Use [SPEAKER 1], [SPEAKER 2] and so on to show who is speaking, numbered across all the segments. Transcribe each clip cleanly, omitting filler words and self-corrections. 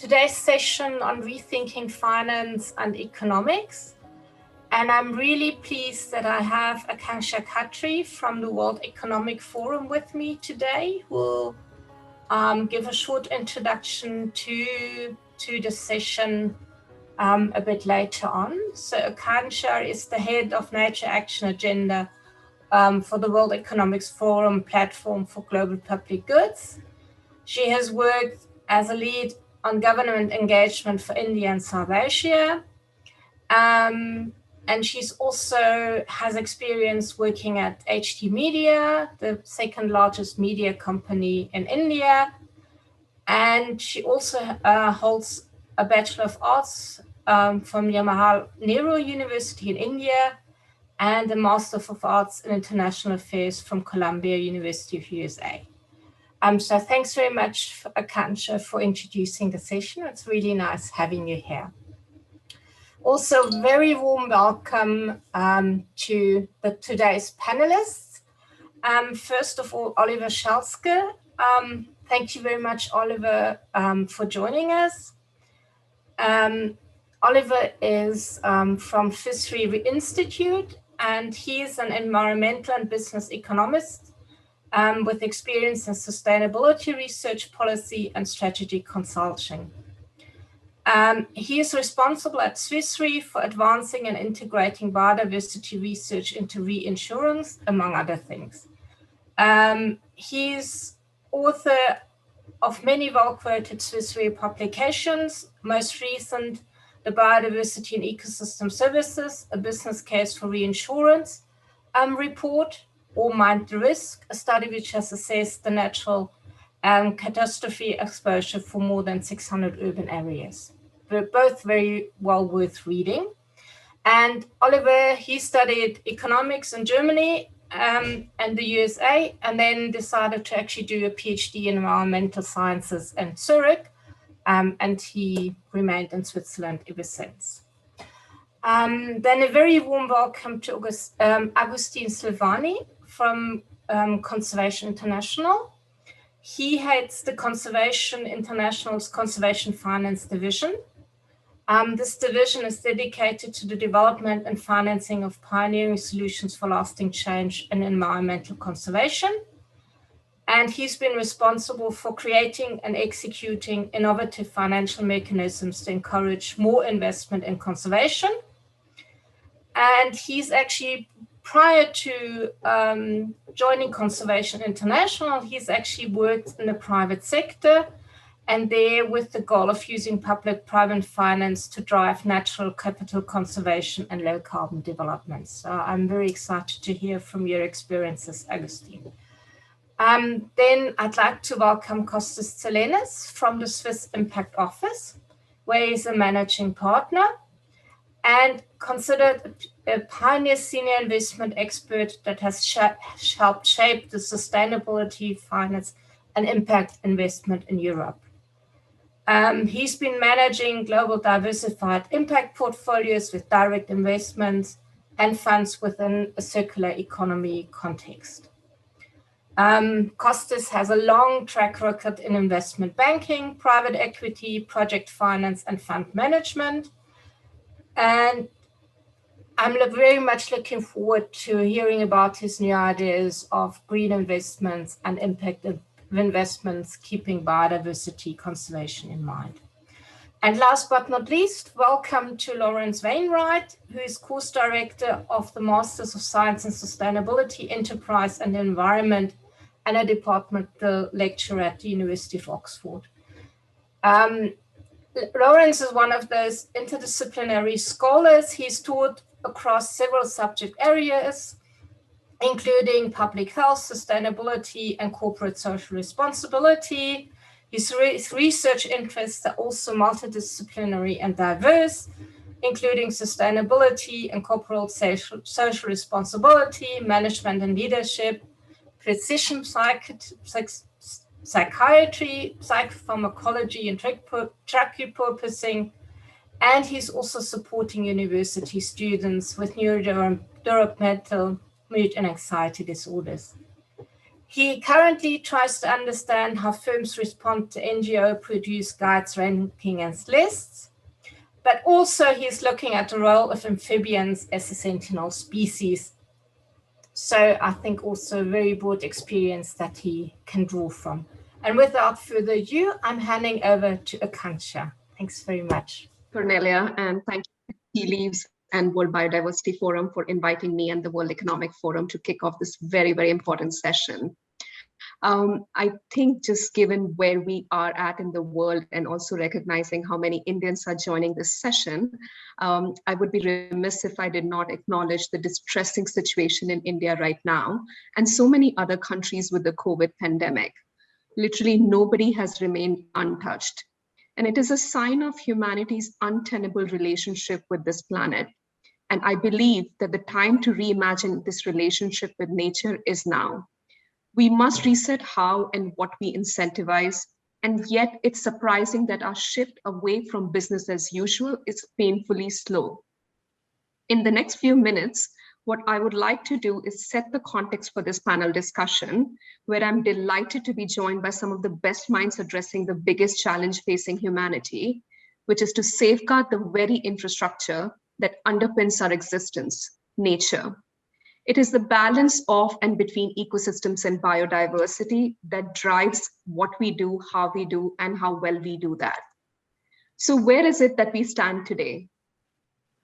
[SPEAKER 1] today's session on rethinking finance and economics. And I'm really pleased that I have Akanksha Khatri from the World Economic Forum with me today, who will give a short introduction to the session a bit later on. So Akanksha is the head of Nature Action Agenda for the World Economics Forum platform for global public goods. She has worked as a lead on government engagement for India and South Asia. And she's also has experience working at HT Media, the second largest media company in India. And she also holds a Bachelor of Arts from Jawaharlal Nehru University in India and a Master of Arts in International Affairs from Columbia University of USA. So thanks very much, Akanksha, for introducing the session. It's really nice having you here. Also, very warm welcome to today's panelists. First of all, Oliver Schalske. Thank you very much, Oliver, for joining us. Oliver is from Fishery Institute, and he is an environmental and business economist with experience in sustainability research, policy, and strategy consulting. He is responsible at Swiss Re for advancing and integrating biodiversity research into reinsurance, among other things. He's author of many well-quoted Swiss Re publications, most recent, The Biodiversity and Ecosystem Services, a Business Case for Reinsurance report, or Mind the Risk, a study which has assessed the natural catastrophe exposure for more than 600 urban areas. They're both very well worth reading. And Oliver, he studied economics in Germany and the USA, and then decided to actually do a PhD in environmental sciences in Zurich, and he remained in Switzerland ever since. Then a very warm welcome to Agustin Silvani from Conservation International. He heads the Conservation International's Conservation Finance Division. This division is dedicated to the development and financing of pioneering solutions for lasting change in environmental conservation. And he's been responsible for creating and executing innovative financial mechanisms to encourage more investment in conservation. And he's actually, prior to joining Conservation International, he's actually worked in the private sector, and there with the goal of using public-private finance to drive natural capital conservation and low-carbon development. So I'm very excited to hear from your experiences, Agustin. Then I'd like to welcome Kostas Tselenis from the Swiss Impact Office, where he's a managing partner and considered a pioneer senior investment expert that has helped shape the sustainability, finance, and impact investment in Europe. He's been managing global diversified impact portfolios with direct investments and funds within a circular economy context. Kostas has a long track record in investment banking, private equity, project finance, and fund management. And I'm very much looking forward to hearing about his new ideas of green investments and impact investments, keeping biodiversity conservation in mind. And last but not least, welcome to Lawrence Wainwright, who is course director of the Masters of Science in Sustainability, Enterprise and Environment, and a departmental lecturer at the University of Oxford. Lawrence is one of those interdisciplinary scholars. He's taught across several subject areas, including public health, sustainability, and corporate social responsibility. His research interests are also multidisciplinary and diverse, including sustainability and corporate social responsibility, management and leadership, precision psychiatry, psychopharmacology, and drug repurposing. And he's also supporting university students with neurodevelopmental mood and anxiety disorders. He currently tries to understand how firms respond to NGO-produced guides, rankings, and lists, but also he's looking at the role of amphibians as a sentinel species. So I think also a very broad experience that he can draw from. And without further ado, I'm handing over to Akansha. Thanks very much.
[SPEAKER 2] Cornelia, and thank you, Tealeaves and World Biodiversity Forum for inviting me and the World Economic Forum to kick off this very, very important session. I think just given where we are at in the world and also recognizing how many Indians are joining this session, I would be remiss if I did not acknowledge the distressing situation in India right now and so many other countries with the COVID pandemic. Literally nobody has remained untouched. And it is a sign of humanity's untenable relationship with this planet. And I believe that the time to reimagine this relationship with nature is now. We must reset how and what we incentivize. And yet it's surprising that our shift away from business as usual is painfully slow. In the next few minutes, what I would like to do is set the context for this panel discussion, where I'm delighted to be joined by some of the best minds addressing the biggest challenge facing humanity, which is to safeguard the very infrastructure that underpins our existence, nature. It is the balance of and between ecosystems and biodiversity that drives what we do, how we do, and how well we do that. So where is it that we stand today?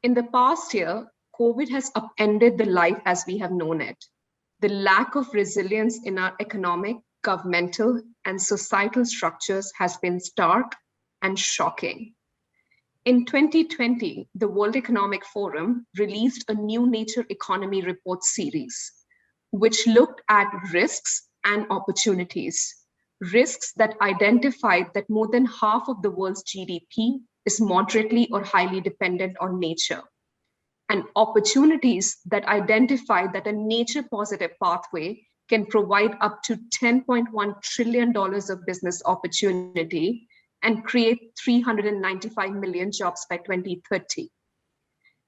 [SPEAKER 2] In the past year, COVID has upended the life as we have known it. The lack of resilience in our economic, governmental, and societal structures has been stark and shocking. In 2020, the World Economic Forum released a new Nature Economy Report series, which looked at risks and opportunities. Risks that identified that more than half of the world's GDP is moderately or highly dependent on nature, and opportunities that identify that a nature-positive pathway can provide up to $10.1 trillion of business opportunity and create 395 million jobs by 2030.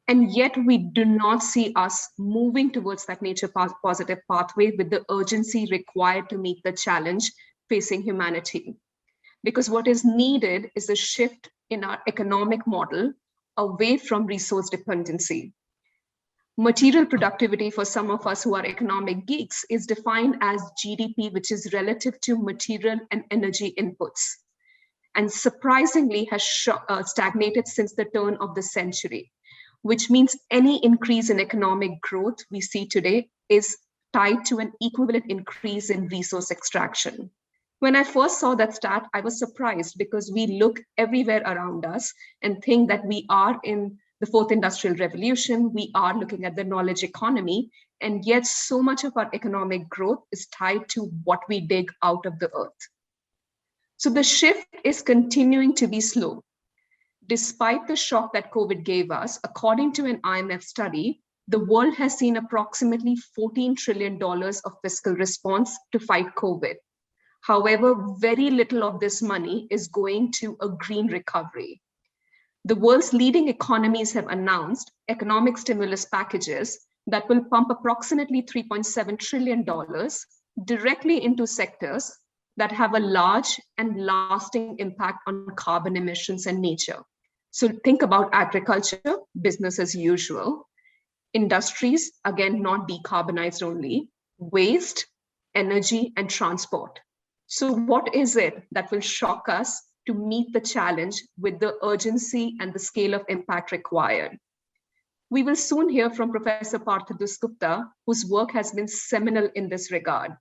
[SPEAKER 2] And yet we do not see us moving towards that nature-positive pathway with the urgency required to meet the challenge facing humanity. Because what is needed is a shift in our economic model away from resource dependency. Material productivity for some of us who are economic geeks is defined as GDP, which is relative to material and energy inputs, and surprisingly has stagnated since the turn of the century, which means any increase in economic growth we see today is tied to an equivalent increase in resource extraction. When I first saw that stat, I was surprised because we look everywhere around us and think that we are in the fourth industrial revolution, we are looking at the knowledge economy, and yet so much of our economic growth is tied to what we dig out of the earth. So the shift is continuing to be slow. Despite the shock that COVID gave us, according to an IMF study, the world has seen approximately $14 trillion of fiscal response to fight COVID. However, very little of this money is going to a green recovery. The world's leading economies have announced economic stimulus packages that will pump approximately $3.7 trillion directly into sectors that have a large and lasting impact on carbon emissions and nature. So think about agriculture, business as usual, industries, again, not decarbonized only, waste, energy, and transport. So what is it that will shock us to meet the challenge with the urgency and the scale of impact required? We will soon hear from Professor Partha Dasgupta, whose work has been seminal in this regard.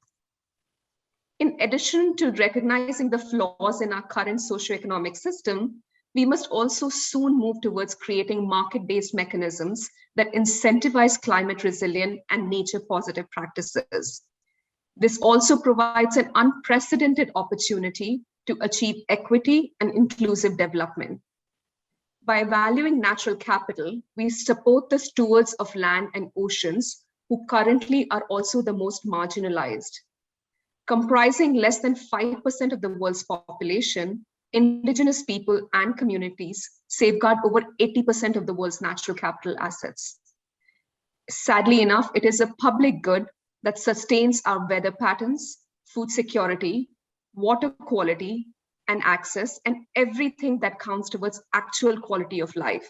[SPEAKER 2] In addition to recognizing the flaws in our current socioeconomic system, we must also soon move towards creating market-based mechanisms that incentivize climate resilient and nature-positive practices. This also provides an unprecedented opportunity to achieve equity and inclusive development. By valuing natural capital, we support the stewards of land and oceans who currently are also the most marginalized. Comprising less than 5% of the world's population, indigenous people and communities safeguard over 80% of the world's natural capital assets. Sadly enough, it is a public good that sustains our weather patterns, food security, water quality and access, and everything that counts towards actual quality of life.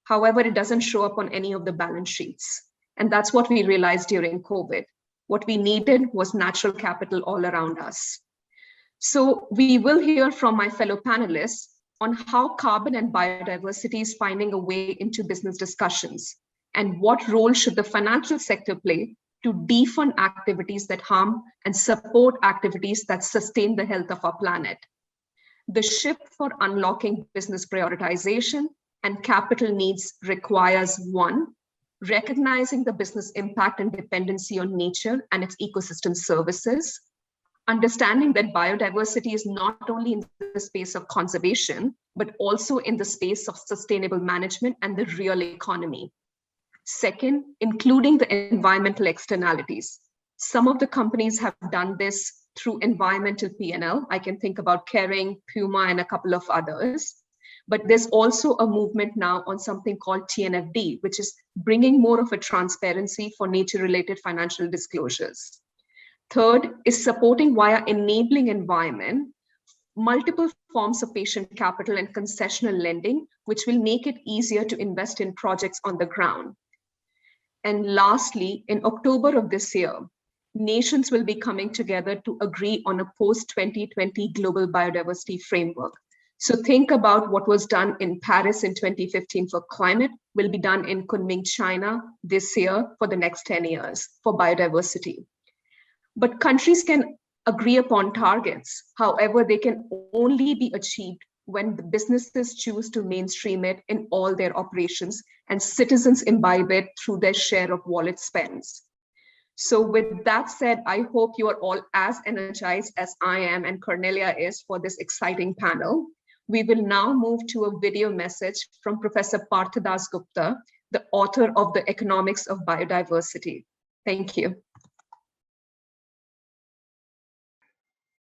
[SPEAKER 2] However, it doesn't show up on any of the balance sheets. And that's what we realized during COVID. What we needed was natural capital all around us. So we will hear from my fellow panelists on how carbon and biodiversity is finding a way into business discussions, and what role should the financial sector play to defund activities that harm and support activities that sustain the health of our planet. The shift for unlocking business prioritization and capital needs requires, one, recognizing the business impact and dependency on nature and its ecosystem services, understanding that biodiversity is not only in the space of conservation, but also in the space of sustainable management and the real economy. Second, including the environmental externalities. Some of the companies have done this through environmental P&L. I can think about Kering, Puma, and a couple of others. But there's also a movement now on something called TNFD, which is bringing more of a transparency for nature-related financial disclosures. Third is supporting via enabling environment, multiple forms of patient capital and concessional lending, which will make it easier to invest in projects on the ground. And lastly, in October of this year, nations will be coming together to agree on a post-2020 global biodiversity framework. So think about what was done in Paris in 2015 for climate will be done in Kunming, China this year for the next 10 years for biodiversity. But countries can agree upon targets. However, they can only be achieved when the businesses choose to mainstream it in all their operations and citizens imbibe it through their share of wallet spends. So with that said, I hope you are all as energized as I am and Cornelia is for this exciting panel. We will now move to a video message from Professor Partha Dasgupta, the author of the Economics of Biodiversity. Thank you.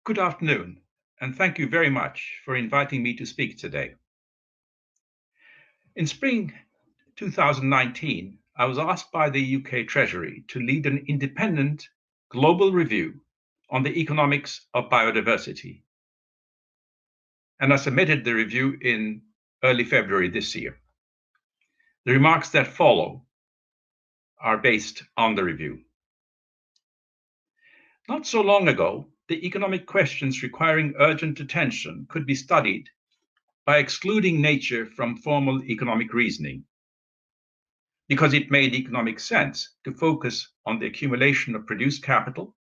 [SPEAKER 3] Good afternoon, and thank you very much for inviting me to speak today. In spring 2019, I was asked by the UK Treasury to lead an independent global review on the economics of biodiversity. And I submitted the review in early February this year. The remarks that follow are based on the review. Not so long ago, the economic questions requiring urgent attention could be studied by excluding nature from formal economic reasoning, because it made economic sense to focus on the accumulation of produced capital,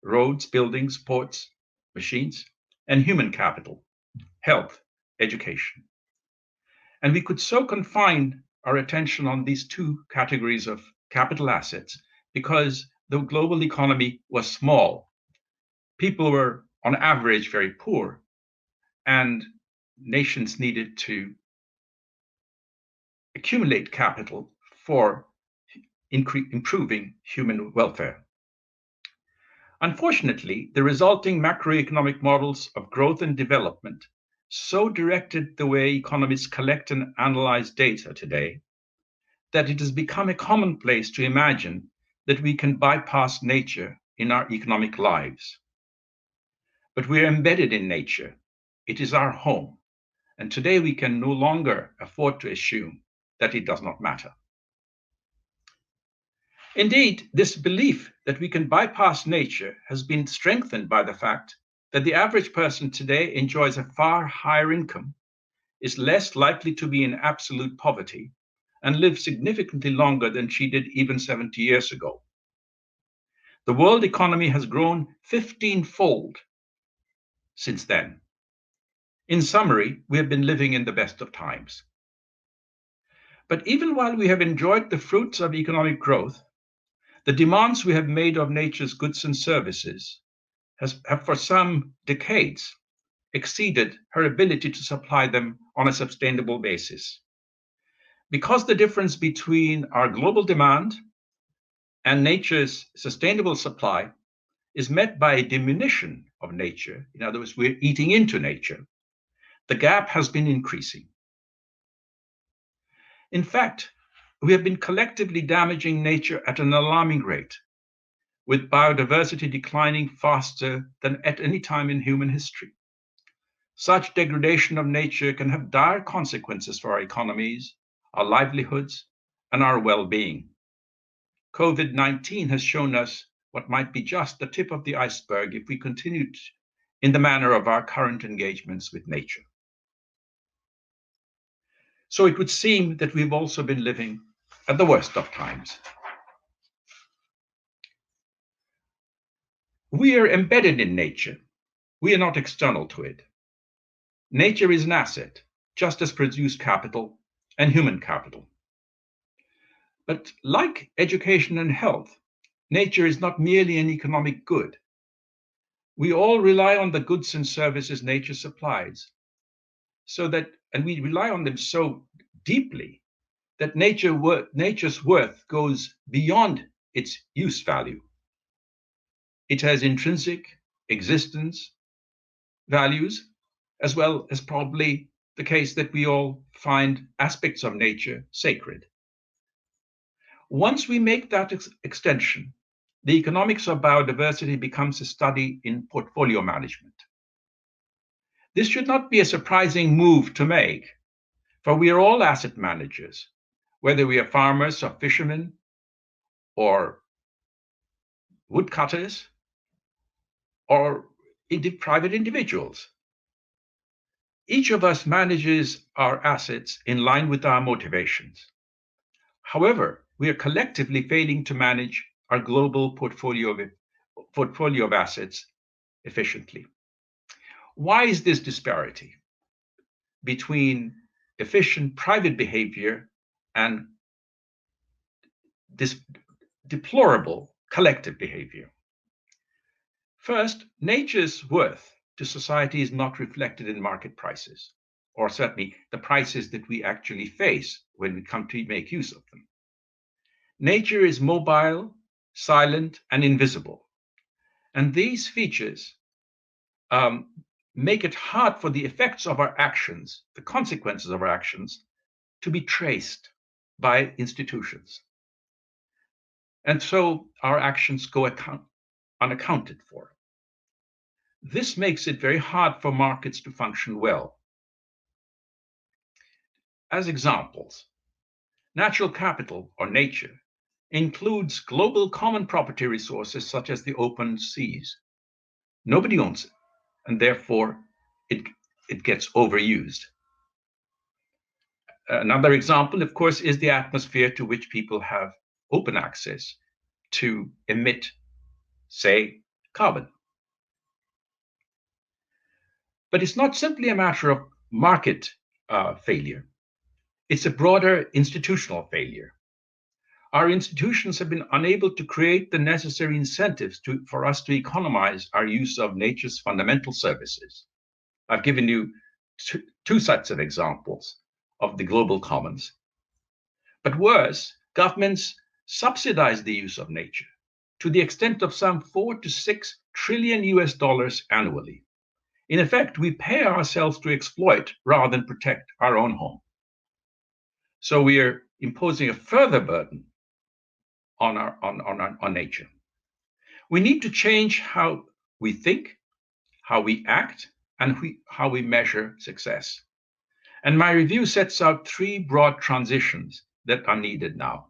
[SPEAKER 3] roads, buildings, ports, machines, and human capital, health, education. And we could so confine our attention on these two categories of capital assets because the global economy was small. People were, on average, very poor, and nations needed to accumulate capital for improving human welfare. Unfortunately, the resulting macroeconomic models of growth and development so directed the way economists collect and analyze data today that it has become a commonplace to imagine that we can bypass nature in our economic lives. But we are embedded in nature. It is our home. And today we can no longer afford to assume that it does not matter. Indeed, this belief that we can bypass nature has been strengthened by the fact that the average person today enjoys a far higher income, is less likely to be in absolute poverty, and lives significantly longer than she did even 70 years ago. The world economy has grown 15-fold since then. In summary, we have been living in the best of times. But even while we have enjoyed the fruits of economic growth, the demands we have made of nature's goods and services have for some decades exceeded her ability to supply them on a sustainable basis. Because the difference between our global demand and nature's sustainable supply is met by a diminution of nature, in other words, we're eating into nature, the gap has been increasing. In fact, we have been collectively damaging nature at an alarming rate. with biodiversity declining faster than at any time in human history. Such degradation of nature can have dire consequences for our economies, our livelihoods, and our well-being. COVID-19 has shown us what might be just the tip of the iceberg if we continued in the manner of our current engagements with nature. So it would seem that we've also been living at the worst of times. We are embedded in nature. We are not external to it. Nature is an asset, just as produced capital and human capital. But like education and health, nature is not merely an economic good. We all rely on the goods and services nature supplies, and we rely on them so deeply that nature's worth goes beyond its use value. It has intrinsic existence values, as well as probably the case that we all find aspects of nature sacred. Once we make that extension, the economics of biodiversity becomes a study in portfolio management. This should not be a surprising move to make, for we are all asset managers, whether we are farmers or fishermen or woodcutters or private individuals. Each of us manages our assets in line with our motivations. However, we are collectively failing to manage our global portfolio of assets efficiently. Why is this disparity between efficient private behavior and this deplorable collective behavior? First, nature's worth to society is not reflected in market prices, or certainly the prices that we actually face when we come to make use of them. Nature is mobile, silent, and invisible. And these features make it hard for the effects of our actions, the consequences of our actions, to be traced by institutions. And so our actions go unaccounted for. This makes it very hard for markets to function well. As examples, natural capital, or nature, includes global common property resources such as the open seas. Nobody owns it, and therefore it gets overused. Another example, of course, is the atmosphere to which people have open access to emit, say, carbon. But it's not simply a matter of market failure. It's a broader institutional failure. Our institutions have been unable to create the necessary incentives for us to economize our use of nature's fundamental services. I've given you two sets of examples of the global commons. But worse, governments subsidize the use of nature to the extent of some $4 to $6 trillion annually. In effect, we pay ourselves to exploit rather than protect our own home. So we are imposing a further burden on nature. We need to change how we think, how we act, and how we measure success. And my review sets out three broad transitions that are needed now.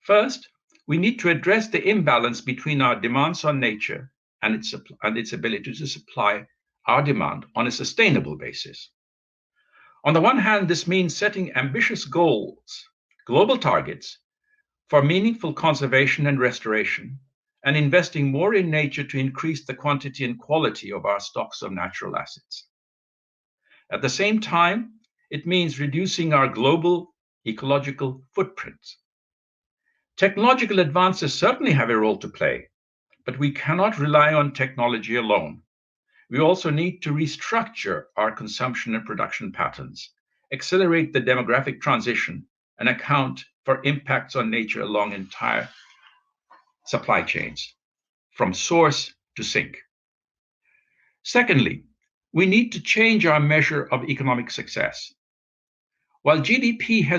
[SPEAKER 3] First, we need to address the imbalance between our demands on nature and its ability to supply our demand on a sustainable basis. On the one hand, this means setting ambitious goals, global targets, for meaningful conservation and restoration, and investing more in nature to increase the quantity and quality of our stocks of natural assets. At the same time, it means reducing our global ecological footprints. Technological advances certainly have a role to play, but we cannot rely on technology alone. We also need to restructure our consumption and production patterns, accelerate the demographic transition, and account for impacts on nature along entire supply chains, from source to sink. Secondly, we need to change our measure of economic success. While GDP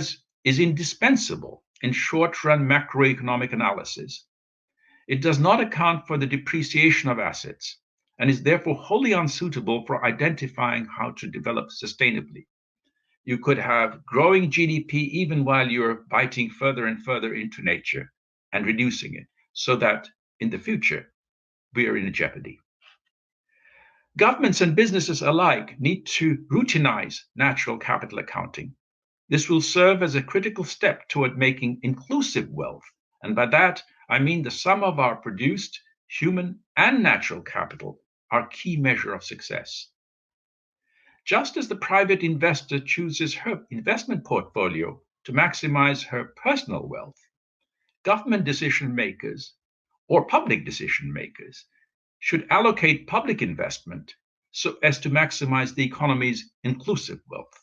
[SPEAKER 3] is indispensable in short-run macroeconomic analysis, It does not account for the depreciation of assets and is therefore wholly unsuitable for identifying how to develop sustainably. You could have growing GDP even while you're biting further and further into nature and reducing it, so that in the future, we are in jeopardy. Governments and businesses alike need to routinize natural capital accounting. This will serve as a critical step toward making inclusive wealth. And by that, I mean the sum of our produced human and natural capital, our key measure of success. Just as the private investor chooses her investment portfolio to maximize her personal wealth, government decision makers or public decision makers should allocate public investment so as to maximize the economy's inclusive wealth.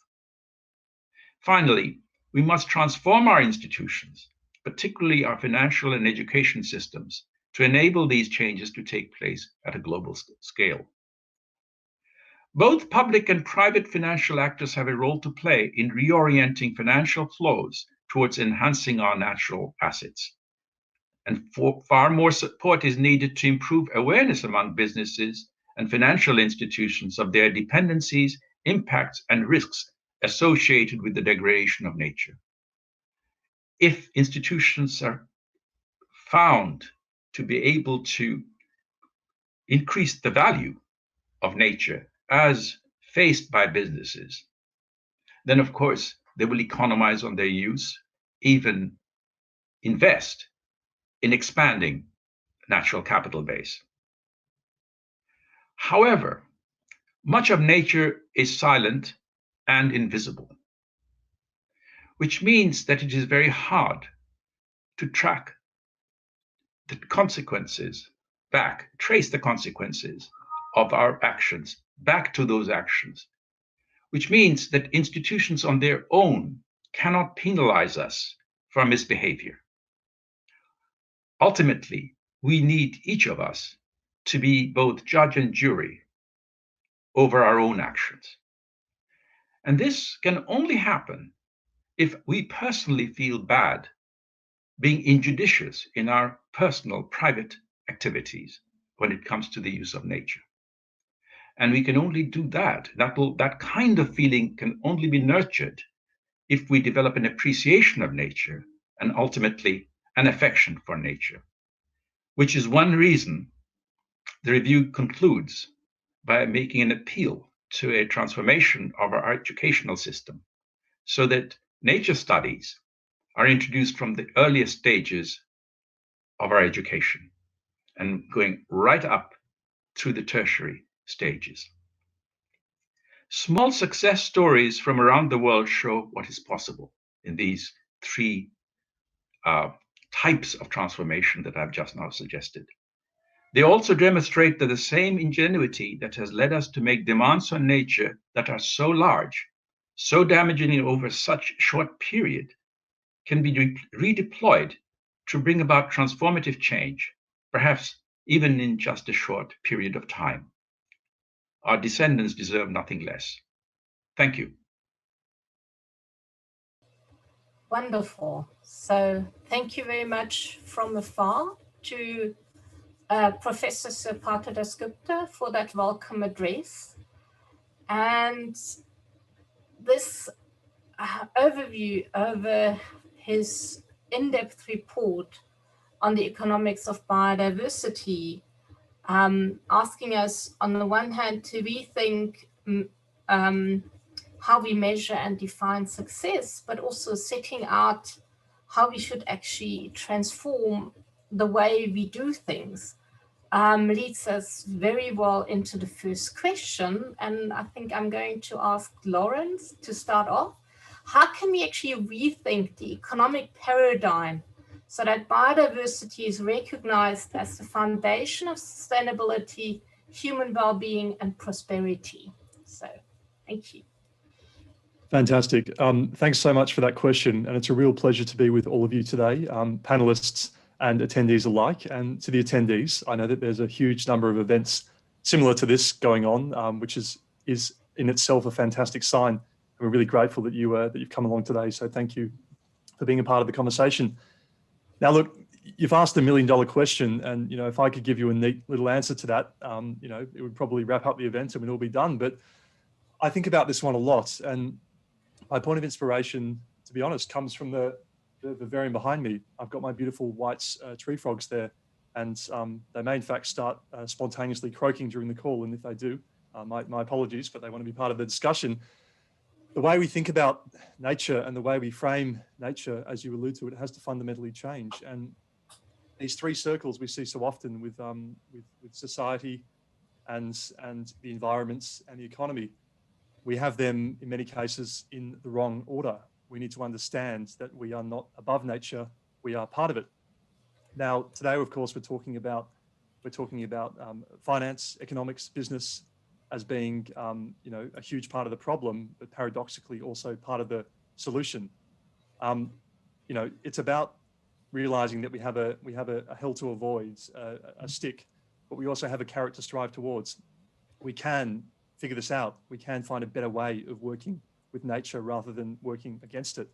[SPEAKER 3] Finally, we must transform our institutions, particularly our financial and education systems, to enable these changes to take place at a global scale. Both public and private financial actors have a role to play in reorienting financial flows towards enhancing our natural assets. And far more support is needed to improve awareness among businesses and financial institutions of their dependencies, impacts, and risks associated with the degradation of nature. If institutions are found to be able to increase the value of nature as faced by businesses, then of course they will economize on their use, even invest in expanding natural capital base. However, much of nature is silent and invisible, which means that it is very hard to track the consequences back, trace the consequences of our actions back to those actions, which means that institutions on their own cannot penalize us for misbehavior. Ultimately, we need each of us to be both judge and jury over our own actions. And this can only happen if we personally feel bad being injudicious in our personal, private activities when it comes to the use of nature. And we can only do that. That kind of feeling can only be nurtured if we develop an appreciation of nature and ultimately an affection for nature, which is one reason the review concludes by making an appeal to a transformation of our educational system so that nature studies are introduced from the earliest stages of our education and going right up to the tertiary stages. Small success stories from around the world show what is possible in these three types of transformation that I've just now suggested. They also demonstrate that the same ingenuity that has led us to make demands on nature that are so large, so damaging over such a short period, can be redeployed to bring about transformative change, perhaps even in just a short period of time. Our descendants deserve nothing less. Thank you.
[SPEAKER 1] Wonderful. So thank you very much from afar to Professor Sir Partha Dasgupta for that welcome address. And this overview over his in-depth report on the economics of biodiversity, asking us on the one hand to rethink how we measure and define success, but also setting out how we should actually transform the way we do things, leads us very well into the first question. And I think I'm going to ask Lawrence to start off. How can we actually rethink the economic paradigm so that biodiversity is recognized as the foundation of sustainability, human well-being, and prosperity? So, thank you.
[SPEAKER 4] Fantastic. Thanks so much for that question. And it's a real pleasure to be with all of you today, panelists and attendees alike. And to the attendees, I know that there's a huge number of events similar to this going on, which is in itself a fantastic sign. And we're really grateful that you've come along today. So thank you for being a part of the conversation. Now, look, you've asked $1 million question, and if I could give you a neat little answer to that, it would probably wrap up the event and we'd all be done. But I think about this one a lot, and my point of inspiration, to be honest, comes from the vivarium behind me. I've got my beautiful white tree frogs there, and they may in fact start spontaneously croaking during the call, and if they do, my apologies, but they want to be part of the discussion. The way we think about nature and the way we frame nature, as you allude to, it has to fundamentally change. And these three circles we see so often with society and the environments and the economy, we have them in many cases in the wrong order. We need to understand that we are not above nature, we are part of it. Now, today, of course, we're talking about finance, economics, business as being a huge part of the problem, but paradoxically also part of the solution. It's about realizing that we have a hill to avoid, a stick, but we also have a carrot to strive towards. We can figure this out. We can find a better way of working with nature rather than working against it.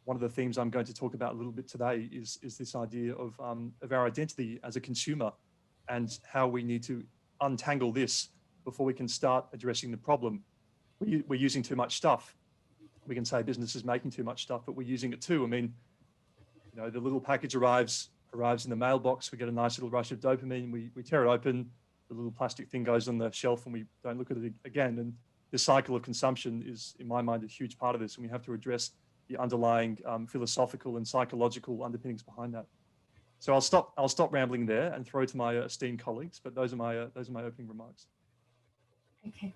[SPEAKER 4] One of the themes I'm going to talk about a little bit today is this idea of our identity as a consumer and how we need to untangle this before we can start addressing the problem. We're using too much stuff. We can say business is making too much stuff, but we're using it too. I mean, the little package arrives in the mailbox. We get a nice little rush of dopamine. We tear it open. The little plastic thing goes on the shelf and we don't look at it again. And this cycle of consumption is, in my mind, a huge part of this. And we have to address the underlying philosophical and psychological underpinnings behind that. So I'll stop rambling there and throw to my esteemed colleagues. But those are my opening remarks.
[SPEAKER 1] Okay.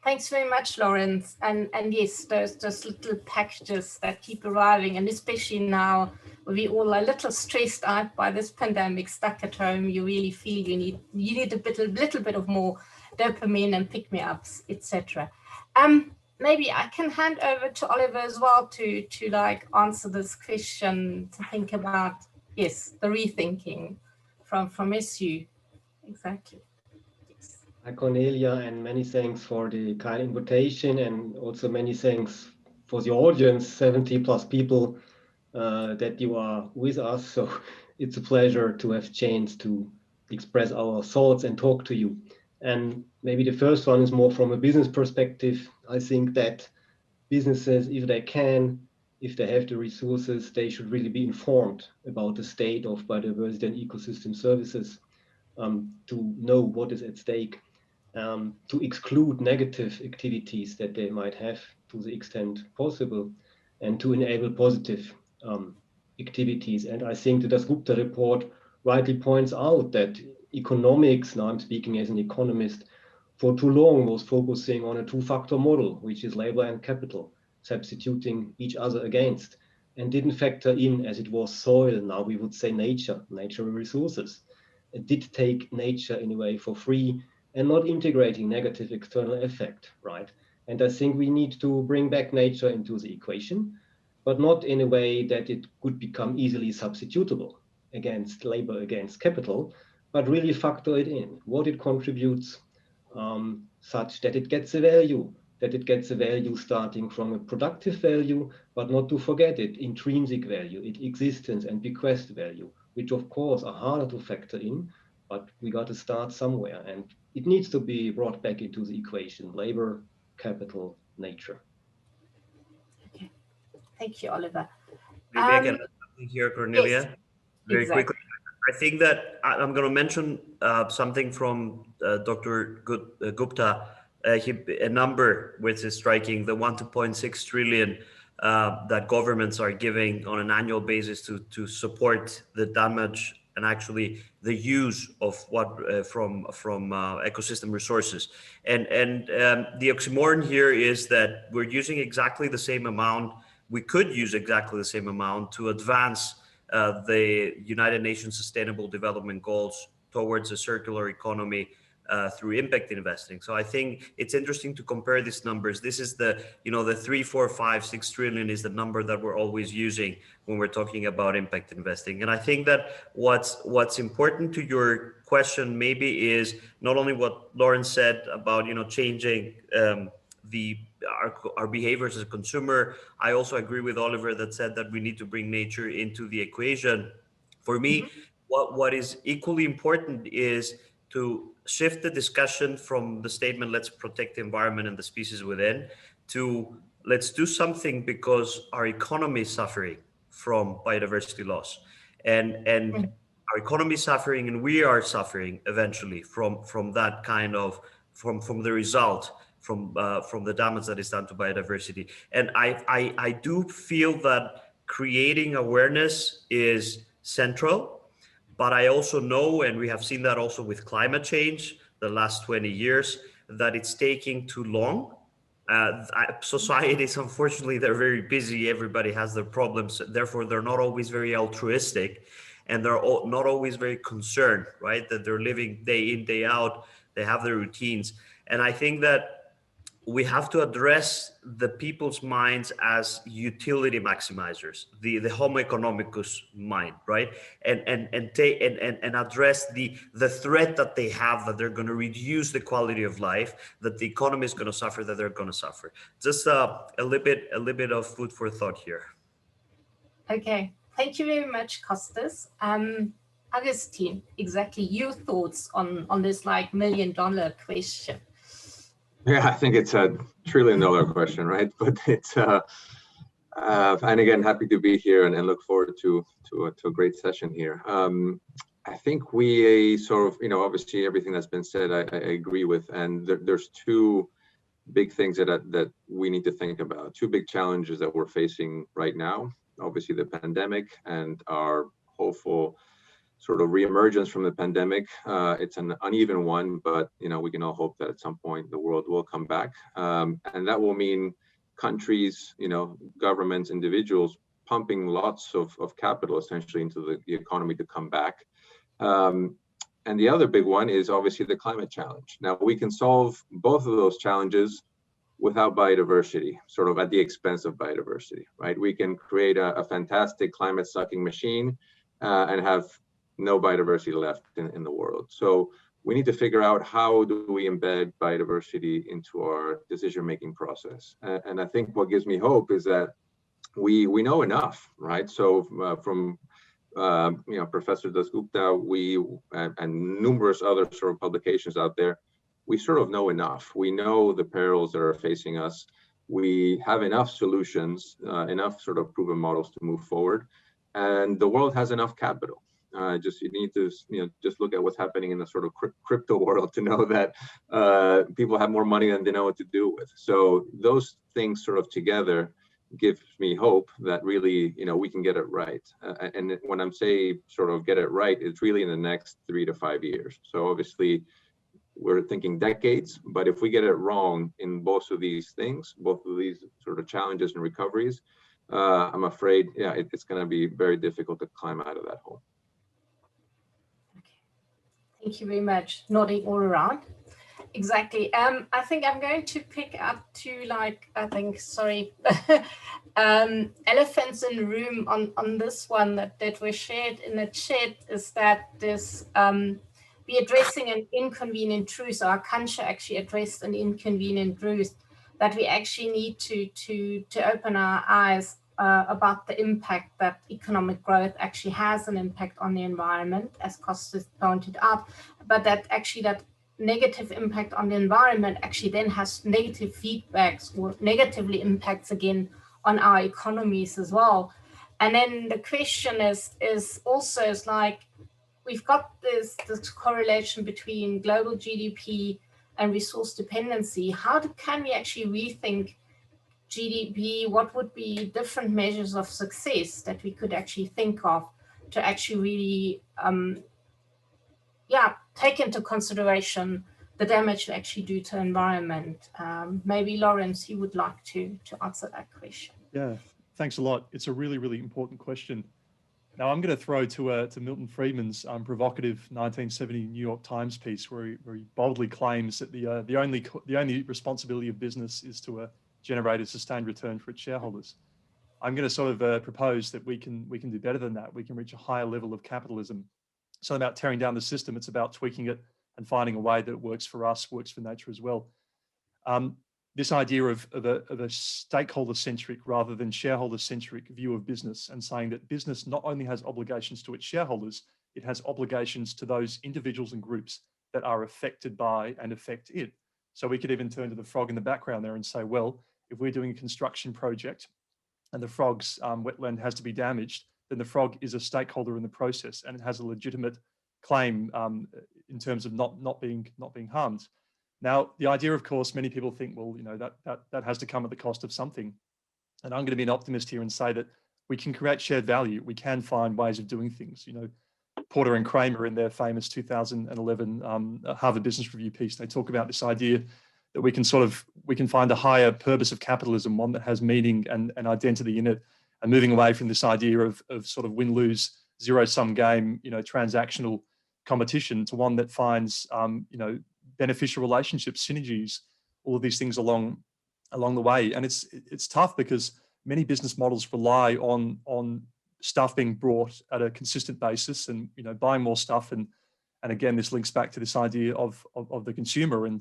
[SPEAKER 1] Thanks very much, Lawrence. And yes, those little packages that keep arriving, and especially now we all are a little stressed out by this pandemic, stuck at home, you really feel you need a little bit of more dopamine and pick-me-ups, etc. Maybe I can hand over to Oliver as well to answer this question, to think about, yes, the rethinking from SU. Exactly.
[SPEAKER 5] Hi, Cornelia, and many thanks for the kind invitation, and also many thanks for the audience, 70 plus people that you are with us. So it's a pleasure to have a chance to express our thoughts and talk to you. And maybe the first one is more from a business perspective. I think that businesses, if they have the resources, they should really be informed about the state of biodiversity and ecosystem services, to know what is at stake, to exclude negative activities that they might have to the extent possible, and to enable positive activities. And I think the Dasgupta report rightly points out that economics, now I'm speaking as an economist, for too long was focusing on a two-factor model, which is labor and capital, substituting each other against, and didn't factor in, as it was soil, now we would say natural resources. It did take nature in a way for free and not integrating negative external effect, right? And I think we need to bring back nature into the equation, but not in a way that it could become easily substitutable against labor, against capital, but really factor it in, what it contributes, such that it gets a value, starting from a productive value, but not to forget it, intrinsic value, its existence and bequest value, which of course are harder to factor in, but we got to start somewhere, and it needs to be brought back into the equation: labor, capital, nature.
[SPEAKER 1] Okay, thank you, Oliver.
[SPEAKER 6] Maybe I can add something here, Cornelia,
[SPEAKER 1] yes,
[SPEAKER 6] very
[SPEAKER 1] exactly.
[SPEAKER 6] quickly. I think that I'm going to mention something from Dr. Gupta, a number which is striking, the 1.6 trillion that governments are giving on an annual basis to support the damage and actually the use of what from ecosystem resources. And the oxymoron here is that we're using exactly the same amount. We could use exactly the same amount to advance the United Nations Sustainable Development Goals towards a circular economy through impact investing. So I think it's interesting to compare these numbers. This is the 3, 4, 5, 6 trillion is the number that we're always using when we're talking about impact investing. And I think that what's important to your question maybe is not only what Lauren said about changing our behaviors as a consumer. I also agree with Oliver that said that we need to bring nature into the equation For me, what is equally important is to shift the discussion from the statement, let's protect the environment and the species within, to let's do something because our economy is suffering from biodiversity loss. And our economy is suffering, and we are suffering eventually from that kind of, from the result, from the damage that is done to biodiversity. And I do feel that creating awareness is central. But I also know, and we have seen that also with climate change the last 20 years, that it's taking too long. Societies, unfortunately, they're very busy. Everybody has their problems. Therefore, they're not always very altruistic, and they're not always very concerned, right? That they're living day in, day out. They have their routines. And I think that we have to address the people's minds as utility maximizers, the homo economicus mind, right? And address the threat that they have, that they're going to reduce the quality of life, that the economy is going to suffer, that they're going to suffer. Just a little bit of food for thought here.
[SPEAKER 1] Okay, thank you very much, Costas. Agustin, exactly your thoughts on this like $1 million question.
[SPEAKER 7] Yeah, I think it's a $1 trillion question, right? But it's and again, happy to be here and look forward to a great session here. I think we sort of, obviously everything that's been said, I agree with, and there's two big things that we need to think about. Two big challenges that we're facing right now. Obviously, the pandemic and our hopeful sort of reemergence from the pandemic. It's an uneven one, but we can all hope that at some point the world will come back, and that will mean countries, governments, individuals pumping lots of capital essentially into the economy to come back. And the other big one is obviously the climate challenge. Now, we can solve both of those challenges without biodiversity, sort of at the expense of biodiversity, right? We can create a fantastic climate sucking machine and have no biodiversity left in the world. So we need to figure out, how do we embed biodiversity into our decision-making process? And I think what gives me hope is that we know enough, right? So from Professor Dasgupta, and numerous other sort of publications out there, we sort of know enough. We know the perils that are facing us. We have enough solutions, enough sort of proven models to move forward, and the world has enough capital. You need to just look at what's happening in the sort of crypto world to know that people have more money than they know what to do with. So those things sort of together gives me hope that really we can get it right. And when I'm saying sort of get it right, it's really in the next 3 to 5 years. So obviously we're thinking decades, but if we get it wrong in both of these things, both of these sort of challenges and recoveries, I'm afraid, it's going to be very difficult to climb out of that hole.
[SPEAKER 1] Thank you very much. Nodding all around. Exactly. I think I'm going to pick up to elephants in the room on this one that were shared in the chat, is that this be addressing an inconvenient truth. Our country actually addressed an inconvenient truth, that we actually need to open our eyes about the impact that economic growth actually has an impact on the environment, as Costas pointed out, but that actually that negative impact on the environment actually then has negative feedbacks or negatively impacts again on our economies as well. And then the question is also like, we've got this correlation between global GDP and resource dependency. How can we actually rethink GDP? What would be different measures of success that we could actually think of to actually really take into consideration the damage we actually do to the environment? Maybe Lawrence, you would like to answer that question.
[SPEAKER 4] Yeah, thanks a lot. It's a really, really important question. Now I'm going to throw to Milton Friedman's provocative 1970 New York Times piece, where he boldly claims that the only responsibility of business is to generate a sustained return for its shareholders. I'm going to sort of propose that we can do better than that. We can reach a higher level of capitalism. It's not about tearing down the system. It's about tweaking it and finding a way that works for us, works for nature as well. this idea of a stakeholder-centric rather than shareholder-centric view of business, and saying that business not only has obligations to its shareholders, it has obligations to those individuals and groups that are affected by and affect it. So we could even turn to the frog in the background there and say, well, if we're doing a construction project and the frog's wetland has to be damaged, then the frog is a stakeholder in the process, and it has a legitimate claim in terms of not being harmed. Now, the idea, of course, many people think, well, you know, that has to come at the cost of something. And I'm going to be an optimist here and say that we can create shared value. We can find ways of doing things. You know, Porter and Kramer, in their famous 2011 Harvard Business Review piece, they talk about this idea that we can find a higher purpose of capitalism, one that has meaning and identity in it, and moving away from this idea of sort of win-lose, zero-sum game, you know, transactional competition, to one that finds, you know, beneficial relationships, synergies, all of these things along the way. And it's tough because many business models rely on stuff being brought at a consistent basis, and, you know, buying more stuff. And again, this links back to this idea of the consumer. And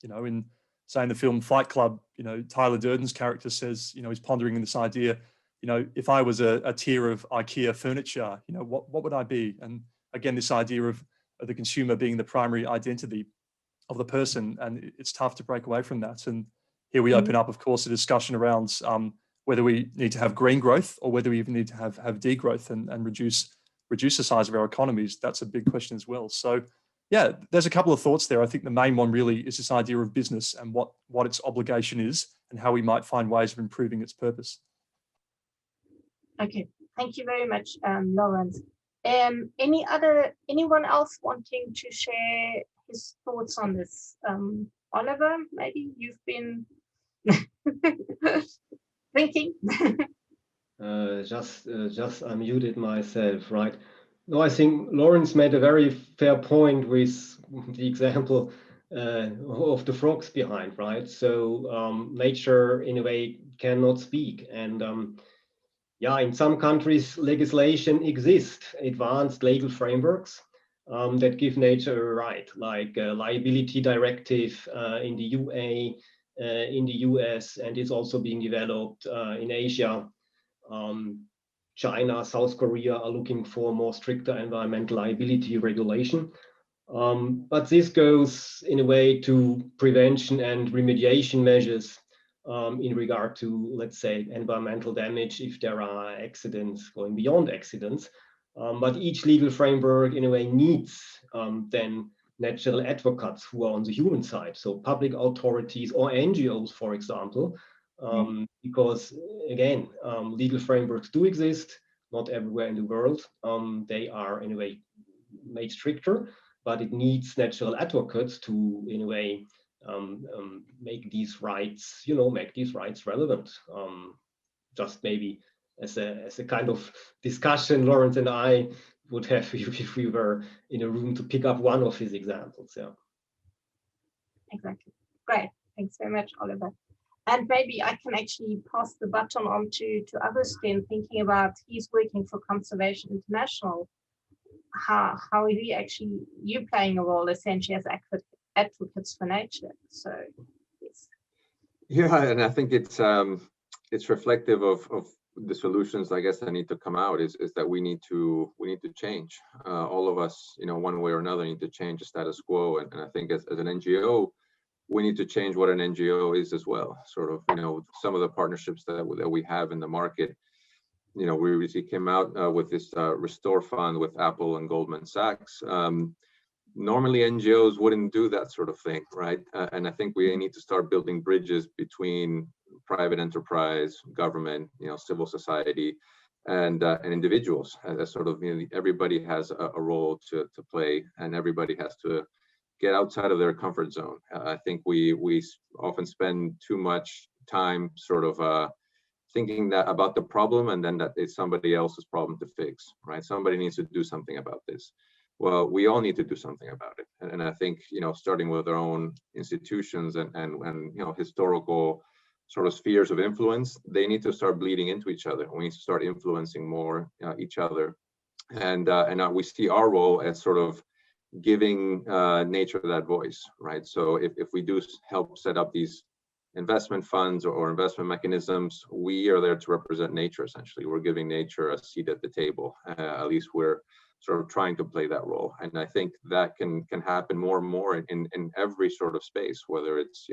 [SPEAKER 4] you know, in say in the film Fight Club, you know, Tyler Durden's character says, you know, he's pondering this idea, you know, if I was a tier of IKEA furniture, you know, what would I be? And again, this idea of the consumer being the primary identity of the person, and it's tough to break away from that. And here we open up, of course, a discussion around whether we need to have green growth or whether we even need to have degrowth and reduce the size of our economies. That's a big question as well. So yeah, there's a couple of thoughts there. I think the main one really is this idea of business and what its obligation is, and how we might find ways of improving its purpose.
[SPEAKER 1] Okay, thank you very much, Lawrence. Anyone else wanting to share his thoughts on this? Oliver, maybe you've been thinking.
[SPEAKER 5] Just unmuted myself, right? No, I think Lawrence made a very fair point with the example of the frogs behind, right? So nature, in a way, cannot speak. And yeah, in some countries, legislation exists, advanced legal frameworks that give nature a right, like liability directive in the UA, in the US, and it's also being developed in Asia. China, South Korea are looking for more stricter environmental liability regulation. But this goes in a way to prevention and remediation measures in regard to, let's say, environmental damage if there are accidents going beyond accidents. But each legal framework in a way needs then natural advocates who are on the human side. So public authorities or NGOs, for example, because again, legal frameworks do exist, not everywhere in the world. They are in a way made stricter, but it needs natural advocates to, in a way, make these rights, make these rights relevant. Just maybe as a kind of discussion Lawrence and I would have if we were in a room to pick up one of his examples. Yeah.
[SPEAKER 1] Exactly. Great. Thanks very much, Oliver. And maybe I can actually pass the baton on to Augustin, thinking about he's working for Conservation International. How are you playing a role essentially as advocates for nature? So yes.
[SPEAKER 7] Yeah, and I think it's reflective of the solutions, I guess, that need to come out is that we need to change. All of us, one way or another, need to change the status quo. And I think as an NGO, we need to change what an NGO is as well. Sort of, some of the partnerships that we have in the market. We recently came out with this Restore Fund with Apple and Goldman Sachs. Normally NGOs wouldn't do that sort of thing, right? And I think we need to start building bridges between private enterprise, government, civil society, and individuals. As sort of, everybody has a role to play, and everybody has to get outside of their comfort zone. I think we often spend too much time sort of thinking that about the problem, and then that it's somebody else's problem to fix, right? Somebody needs to do something about this. Well, we all need to do something about it. And I think, starting with our own institutions and historical sort of spheres of influence, they need to start bleeding into each other. We need to start influencing more each other. And we see our role as sort of giving nature that voice, right? So if we do help set up these investment funds or investment mechanisms, we are there to represent nature. Essentially, we're giving nature a seat at the table. At least we're sort of trying to play that role, and I think that can happen more and more in every sort of space, whether it's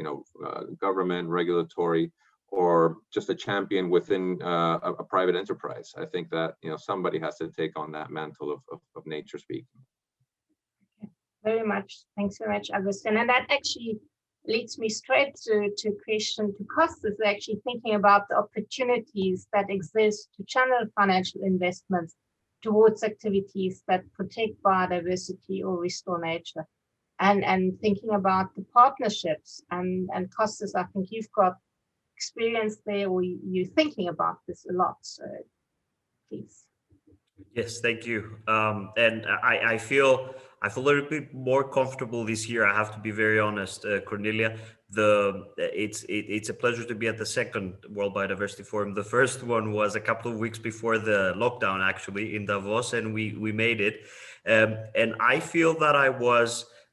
[SPEAKER 7] government, regulatory, or just a champion within a private enterprise. I think that somebody has to take on that mantle of nature speak.
[SPEAKER 1] Very much. Thanks very much, Augustin. And that actually leads me straight to question to Costas, actually thinking about the opportunities that exist to channel financial investments towards activities that protect biodiversity or restore nature. And thinking about the partnerships, and Costas, I think you've got experience there, or you're thinking about this a lot, so please. Yes,
[SPEAKER 6] thank you. And I feel a little bit more comfortable this year. I have to be very honest, Cornelia. It's a pleasure to be at the second World Biodiversity Forum. The first one was a couple of weeks before the lockdown, actually, in Davos, and we made it. And I feel that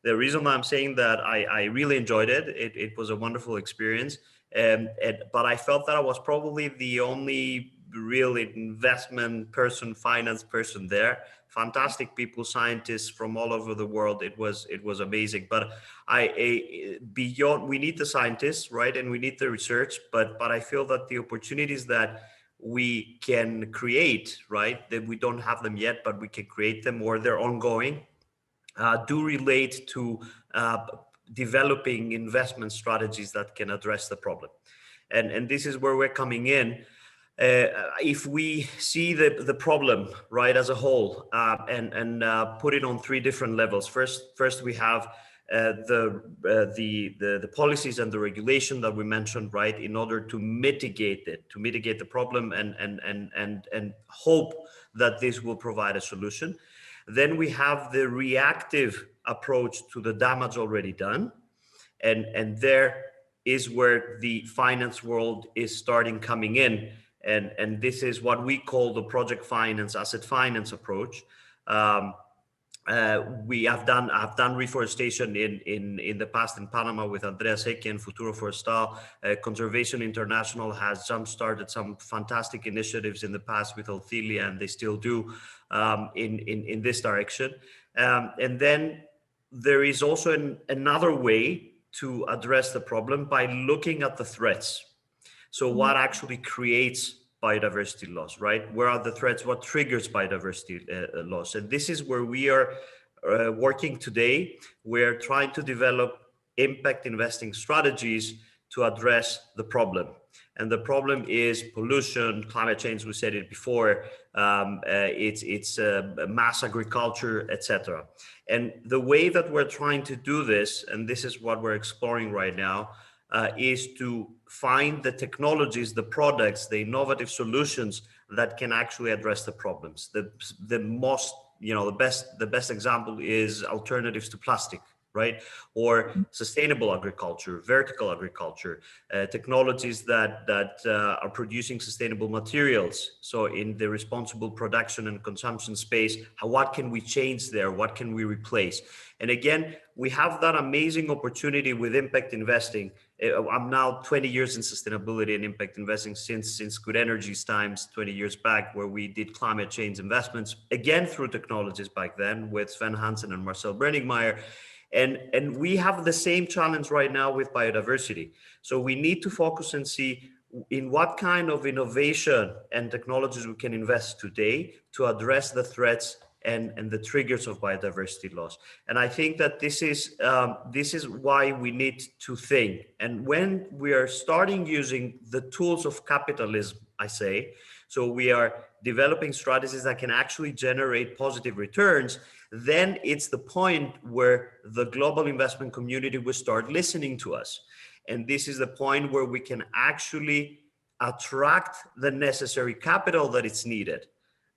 [SPEAKER 6] the reason I'm saying that I really enjoyed it. It was a wonderful experience. But I felt that I was probably the only real investment person, finance person there. Fantastic people, scientists from all over the world. It was amazing. But we need the scientists, right? And we need the research. But I feel that the opportunities that we can create, right, that we don't have them yet, but we can create them, or they're ongoing, do relate to developing investment strategies that can address the problem. And this is where we're coming in. If we see the problem, right, as a whole, and put it on three different levels. First we have the policies and the regulation that we mentioned, right, in order to mitigate the problem and hope that this will provide a solution. Then we have the reactive approach to the damage already done, and there is where the finance world is starting coming in. And this is what we call the project finance, asset finance approach. I've done reforestation in the past in Panama with Andreas Hecke and Futuro Forestal. Conservation International has jump-started some fantastic initiatives in the past with Althelia, and they still do in this direction. And then there is also another way to address the problem by looking at the threats. So what actually creates biodiversity loss, right? Where are the threats? What triggers biodiversity loss? And this is where we are working today. We're trying to develop impact investing strategies to address the problem. And the problem is pollution, climate change, we said it before, it's mass agriculture, etc. And the way that we're trying to do this, and this is what we're exploring right now, is to find the technologies, the products, the innovative solutions that can actually address the problems. The most, the best example is alternatives to plastic, right? Or sustainable agriculture, vertical agriculture, technologies that are producing sustainable materials. So in the responsible production and consumption space, what can we change there? What can we replace? And again, we have that amazing opportunity with impact investing. I'm now 20 years in sustainability and impact investing since Good Energy's times 20 years back, where we did climate change investments, again through technologies back then with Sven Hansen and Marcel Brenningmeier. And we have the same challenge right now with biodiversity. So we need to focus and see in what kind of innovation and technologies we can invest today to address the threats and the triggers of biodiversity loss. And I think that this is why we need to think. And when we are starting using the tools of capitalism, I say, so we are developing strategies that can actually generate positive returns, then it's the point where the global investment community will start listening to us. And this is the point where we can actually attract the necessary capital that is needed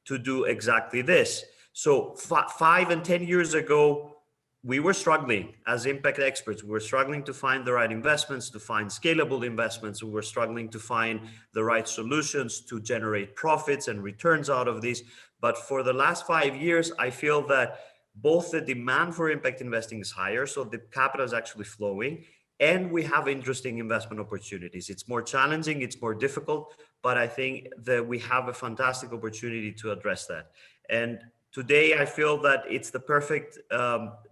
[SPEAKER 6] to do exactly this. So 5 and 10 years ago, we were struggling as impact experts. We were struggling to find the right investments, to find scalable investments. We were struggling to find the right solutions to generate profits and returns out of this. But for the last 5 years, I feel that both the demand for impact investing is higher, so the capital is actually flowing, and we have interesting investment opportunities. It's more challenging, it's more difficult, but I think that we have a fantastic opportunity to address that. And today I feel that it's the perfect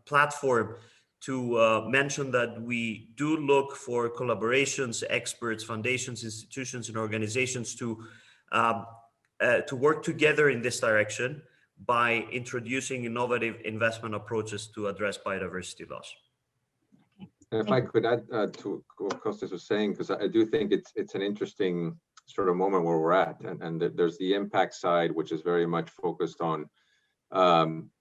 [SPEAKER 6] platform to mention that we do look for collaborations, experts, foundations, institutions, and organizations to work together in this direction by introducing innovative investment approaches to address biodiversity loss.
[SPEAKER 7] If I could add to what Kostas was saying, because I do think it's an interesting sort of moment where we're at, and there's the impact side, which is very much focused on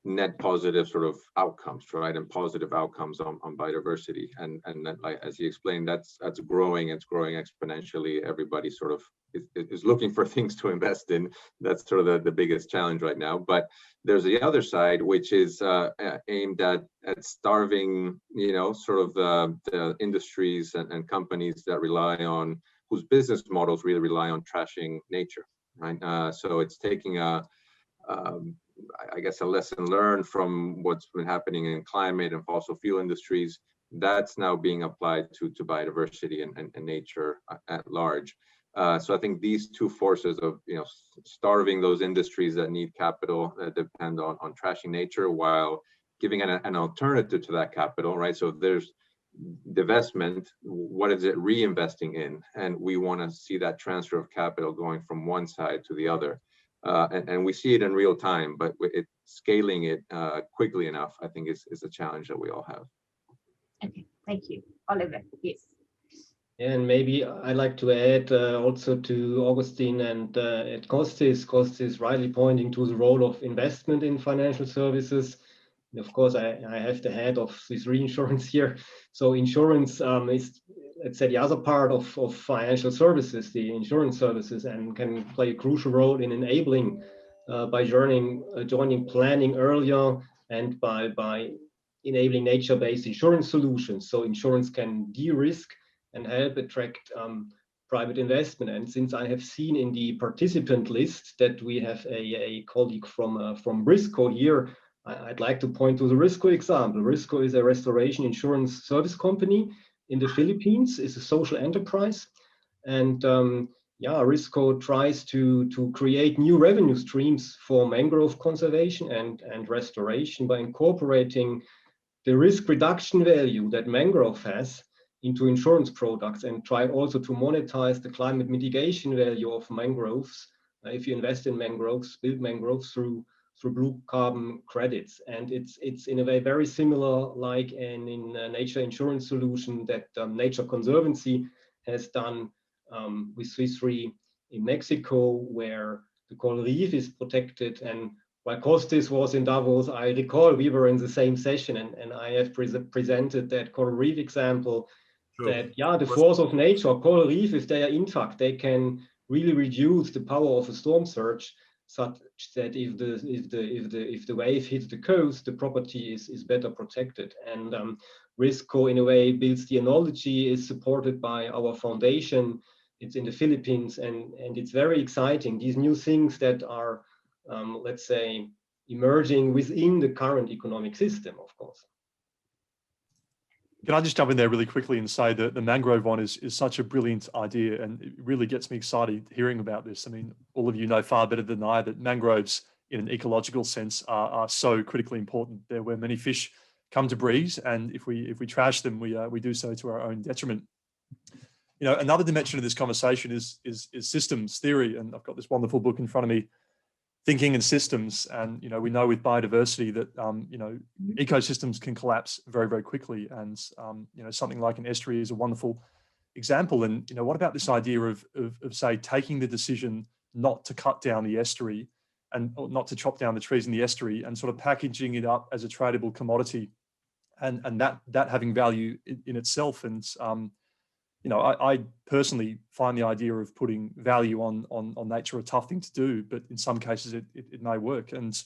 [SPEAKER 7] net positive sort of outcomes, right, and positive outcomes on biodiversity, and that, like, as you explained, that's growing. It's growing exponentially. Everybody sort of is looking for things to invest in. That's sort of the biggest challenge right now. But there's the other side, which is aimed at starving, sort of the industries and companies that rely on, whose business models really rely on trashing nature, right? So it's taking I guess a lesson learned from what's been happening in climate and fossil fuel industries that's now being applied to biodiversity and nature at large. So I think these two forces of starving those industries that need capital that depend on trashing nature, while giving an alternative to that capital, right? So if there's divestment, what is it reinvesting in? And we want to see that transfer of capital going from one side to the other. And we see it in real time, but scaling it quickly enough, I think, is a challenge that we all have.
[SPEAKER 1] Okay, thank you. Oliver, yes.
[SPEAKER 5] And maybe I'd like to add also to Augustine and Kostis. Kostis rightly pointing to the role of investment in financial services. And of course, I have the head of Swiss reinsurance here. So insurance is, let's say, the other part of financial services, the insurance services, and can play a crucial role in enabling by joining planning earlier and by enabling nature-based insurance solutions. So insurance can de-risk and help attract private investment. And since I have seen in the participant list that we have a colleague from Briscoe here, I'd like to point to the Risco example. Risco is a restoration insurance service company in the Philippines. It's a social enterprise. And Risco tries to create new revenue streams for mangrove conservation and restoration by incorporating the risk reduction value that mangrove has into insurance products, and try also to monetize the climate mitigation value of mangroves. If you invest in mangroves, build mangroves through blue carbon credits. And it's in a way very similar like in nature insurance solution that Nature Conservancy has done with Swiss Re in Mexico, where the coral reef is protected. And while Kostis was in Davos, I recall we were in the same session, and I have presented that coral reef example. True. That the force of nature, coral reef, if they are intact, they can really reduce the power of a storm surge, such that if the wave hits the coast, the property is better protected. And Risco, in a way, builds the analogy, is supported by our foundation. It's in the Philippines, and it's very exciting. These new things that are, let's say, emerging within the current economic system, of course.
[SPEAKER 4] Can I just jump in there really quickly and say that the mangrove one is such a brilliant idea, and it really gets me excited hearing about this. I mean, all of you know far better than I that mangroves in an ecological sense are so critically important. They're where many fish come to breed, and if we trash them, we do so to our own detriment. Another dimension of this conversation is systems theory, and I've got this wonderful book in front of me, Thinking in Systems. And we know with biodiversity that ecosystems can collapse very, very quickly, and something like an estuary is a wonderful example. And what about this idea of say taking the decision not to cut down the estuary and not to chop down the trees in the estuary, and sort of packaging it up as a tradable commodity, and that having value in itself. And I personally find the idea of putting value on nature a tough thing to do, but in some cases it may work. And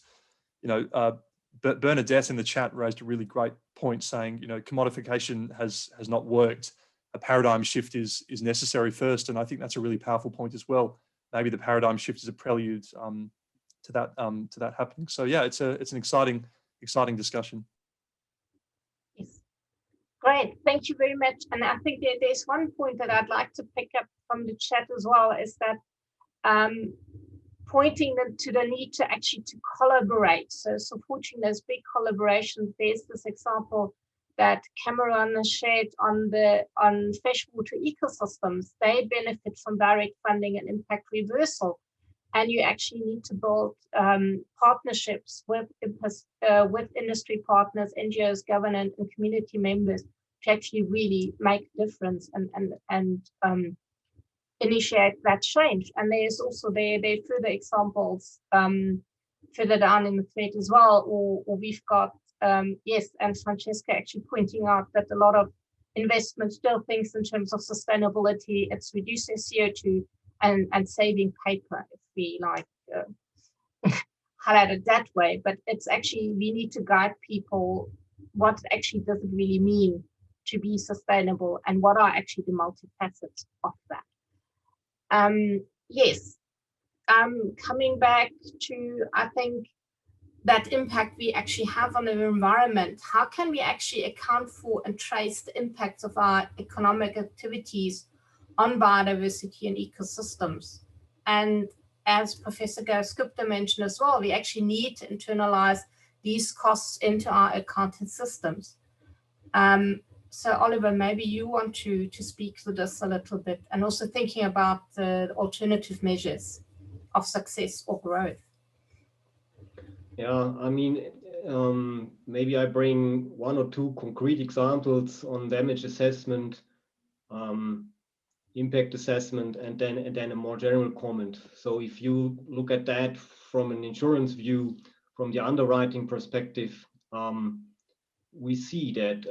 [SPEAKER 4] but Bernadette in the chat raised a really great point, saying commodification has not worked. A paradigm shift is necessary first, and I think that's a really powerful point as well. Maybe the paradigm shift is a prelude to that happening. So yeah, it's an exciting discussion.
[SPEAKER 1] Yes. Great, thank you very much. And I think there's one point that I'd like to pick up from the chat as well, is that pointing them to the need to actually to collaborate. So supporting those big collaborations. There's this example that Cameron has shared on freshwater ecosystems. They benefit from direct funding and impact reversal. And you actually need to build partnerships with industry partners, NGOs, government, and community members to actually really make a difference and initiate that change. And there's also there are further examples further down in the thread as well, or we've got yes, and Francesca actually pointing out that a lot of investment still thinks in terms of sustainability. It's reducing CO2 and saving paper, if we like highlight it that way. But it's actually, we need to guide people what actually does it really mean to be sustainable and what are actually the multifacets of that. Yes, coming back to, I think, that impact we actually have on the environment. How can we actually account for and trace the impacts of our economic activities on biodiversity and ecosystems? And as Professor Gupta mentioned as well, we actually need to internalize these costs into our accounting systems. So Oliver, maybe you want to speak to this a little bit, and also thinking about the alternative measures of success or growth.
[SPEAKER 5] Yeah, I mean, maybe I bring one or two concrete examples on damage assessment, impact assessment, and then a more general comment. So if you look at that from an insurance view, from the underwriting perspective, we see that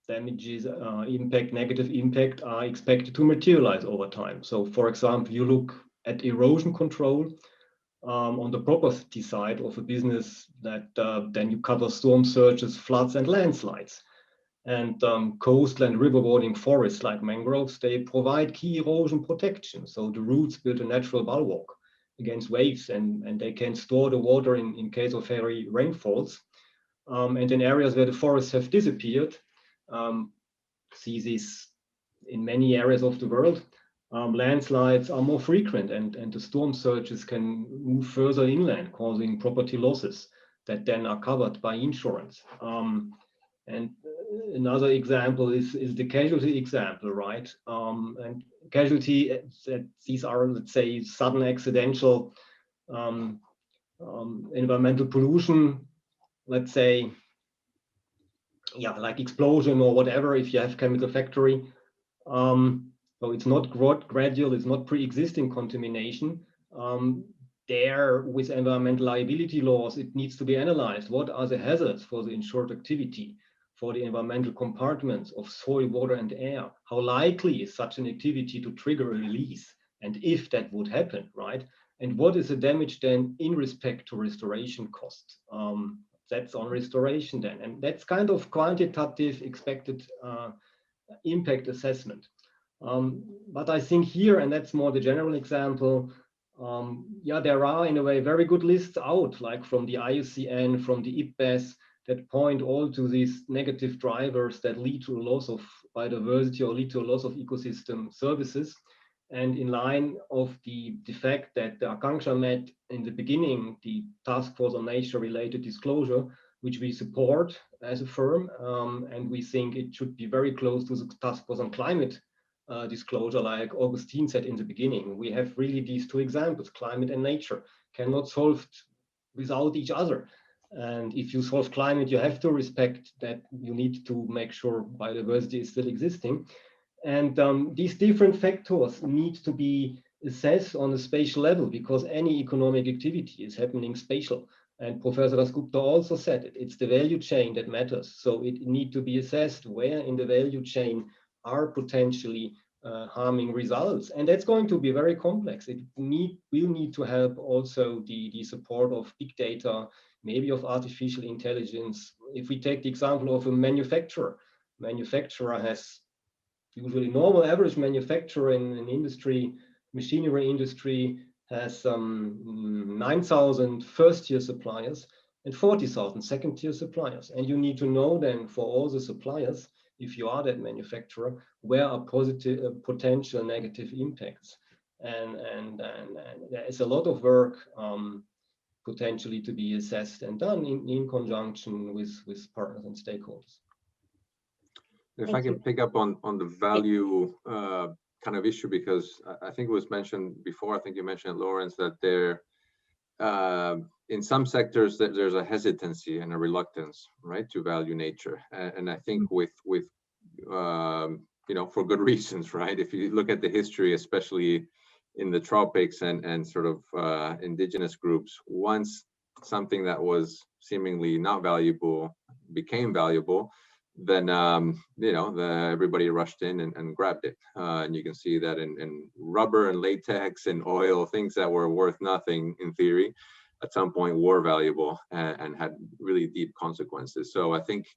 [SPEAKER 5] damages, negative impact are expected to materialize over time. So for example, you look at erosion control on the property side of a business, that then you cover storm surges, floods, and landslides. And coastal and riverboarding forests like mangroves, they provide key erosion protection. So the roots build a natural bulwark against waves, and they can store the water in case of heavy rainfalls. And in areas where the forests have disappeared, see this in many areas of the world, landslides are more frequent, and the storm surges can move further inland, causing property losses that then are covered by insurance. And another example is the casualty example, right? And casualty, these are, let's say, sudden accidental environmental pollution, let's say, yeah, like explosion or whatever, if you have chemical factory. So it's not gradual, it's not pre-existing contamination. There, with environmental liability laws, it needs to be analyzed. What are the hazards for the insured activity, for the environmental compartments of soil, water, and air? How likely is such an activity to trigger a release? And if that would happen, right? And what is the damage then in respect to restoration costs? That's on restoration then. And that's kind of quantitative expected impact assessment. But I think here, and that's more the general example, yeah, there are in a way very good lists out, like from the IUCN, from the IPBES, that point all to these negative drivers that lead to a loss of biodiversity or lead to a loss of ecosystem services. And in line of the fact that the Akanksha met in the beginning, the Task Force on Nature-related Disclosure, which we support as a firm, and we think it should be very close to the Task Force on Climate disclosure, like Augustine said in the beginning. We have really these two examples, climate and nature, cannot solve without each other. And if you solve climate, you have to respect that you need to make sure biodiversity is still existing. And these different factors need to be assessed on a spatial level, because any economic activity is happening spatial. And Professor Dasgupta also said it, it's the value chain that matters. So it needs to be assessed where in the value chain are potentially harming results. And that's going to be very complex. It will need to have also the support of big data, maybe of artificial intelligence. If we take the example of a manufacturer has usually normal average manufacturer in an industry, machinery industry, has 9,000 first-year suppliers. and 40,000 second-tier suppliers. And you need to know then for all the suppliers, if you are that manufacturer, where are positive, potential negative impacts. And there is a lot of work potentially to be assessed and done in conjunction with partners and stakeholders.
[SPEAKER 7] If I can pick up on the value kind of issue, because I think it was mentioned before, I think you mentioned, Lawrence, that there, in some sectors, there's a hesitancy and a reluctance, right, to value nature. And I think with you know, for good reasons, right? If you look at the history, especially in the tropics and sort of indigenous groups, once something that was seemingly not valuable became valuable, then you know, everybody rushed in and grabbed it. And you can see that in rubber and latex and oil, things that were worth nothing in theory, at some point were valuable and had really deep consequences. So I think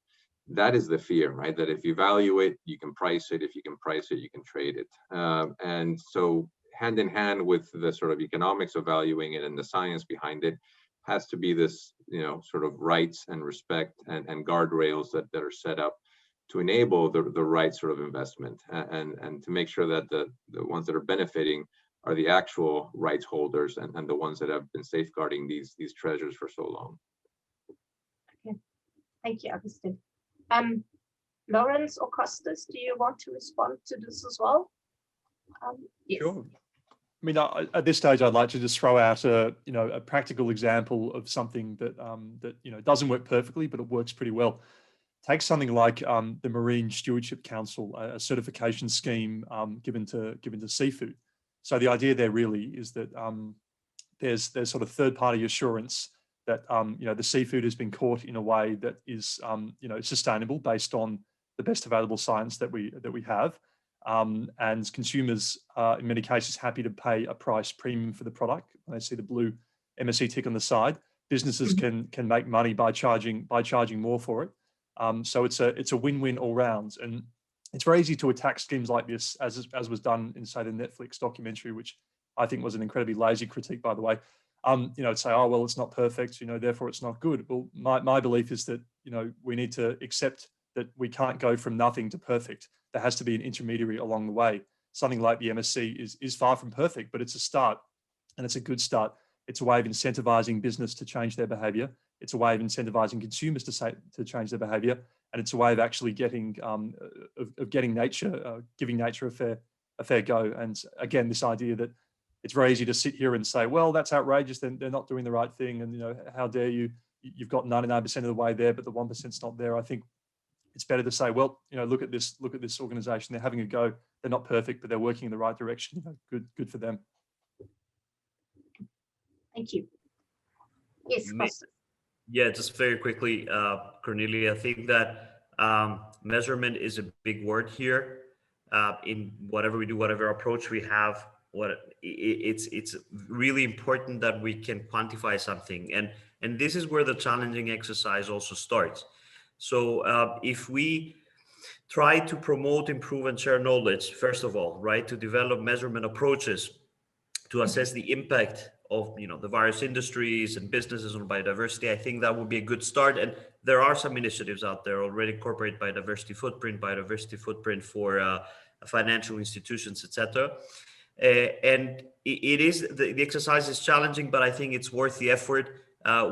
[SPEAKER 7] that is the fear, right? That if you value it, you can price it. If you can price it, you can trade it. And so hand in hand with the sort of economics of valuing it and the science behind it has to be this, you know, sort of rights and respect and guardrails that are set up to enable the right sort of investment and to make sure that the ones that are benefiting are the actual rights holders and the ones that have been safeguarding these treasures for so long.
[SPEAKER 1] Okay, thank you, Agustin. Lawrence or Costas, do you want to respond to this as well? Yes.
[SPEAKER 4] Sure. I mean, at this stage, I'd like to just throw out a practical example of something that that doesn't work perfectly, but it works pretty well. Take something like the Marine Stewardship Council, a certification scheme given to seafood. So the idea there really is that there's sort of third-party assurance that the seafood has been caught in a way that is sustainable based on the best available science that we have. And consumers are in many cases happy to pay a price premium for the product when they see the blue MSC tick on the side. Businesses can make money by charging more for it. So it's a win-win all round, and it's very easy to attack schemes like this, as was done in, say, the Netflix documentary, which I think was an incredibly lazy critique, by the way. Say, oh well, it's not perfect, therefore it's not good. Well, my belief is that we need to accept that we can't go from nothing to perfect. There has to be an intermediary along the way. Something like the MSC is far from perfect, but it's a start, and it's a good start. It's a way of incentivizing business to change their behavior. It's a way of incentivizing consumers to change their behavior, and it's a way of actually getting giving nature a fair go. And again, this idea that it's very easy to sit here and say, well, that's outrageous, then they're not doing the right thing, and how dare you? You've got 99% of the way there, but the 1%'s not there. I think it's better to say, well, look at this organization. They're having a go. They're not perfect, but they're working in the right direction. Good for them.
[SPEAKER 1] Thank you. Yes, Costa.
[SPEAKER 6] Yeah, just very quickly, Cornelia, I think that measurement is a big word here. In whatever we do, whatever approach we have, it's really important that we can quantify something, and this is where the challenging exercise also starts. So if we try to promote, improve, and share knowledge, first of all, right, to develop measurement approaches to assess the impact of the various industries and businesses on biodiversity, I think that would be a good start. And there are some initiatives out there already: corporate biodiversity footprint for financial institutions, etc. And it is the exercise is challenging, but I think it's worth the effort.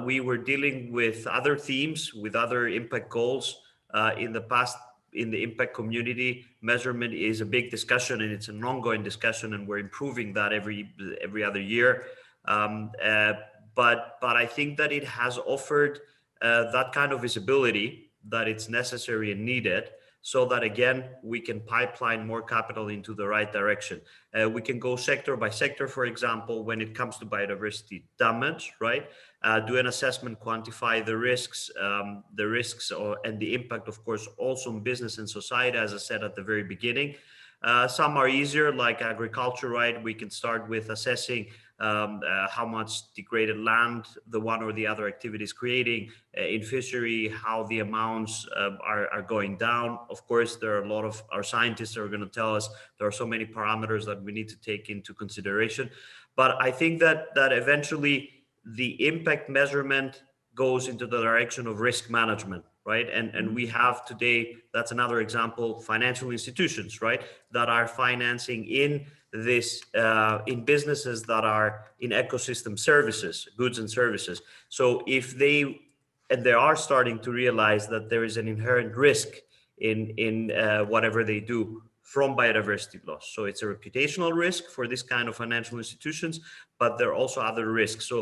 [SPEAKER 6] We were dealing with other themes, with other impact goals in the past. In the impact community, measurement is a big discussion, and it's an ongoing discussion, and we're improving that every other year. But I think that it has offered that kind of visibility that it's necessary and needed, so that again we can pipeline more capital into the right direction. We can go sector by sector, for example, when it comes to biodiversity damage, right? Do an assessment, quantify the risks, and the impact, of course, also on business and society, as I said at the very beginning. Some are easier, like agriculture, right? We can start with assessing how much degraded land the one or the other activity is creating. In fishery, how the amounts are going down. Of course, there are a lot of our scientists are going to tell us there are so many parameters that we need to take into consideration. But I think that eventually the impact measurement goes into the direction of risk management, right? And we have today, that's another example, financial institutions, right, that are financing in this in businesses that are in ecosystem services, goods and services. So if they are starting to realize that there is an inherent risk in whatever they do from biodiversity loss. So it's a reputational risk for this kind of financial institutions, but there are also other risks. So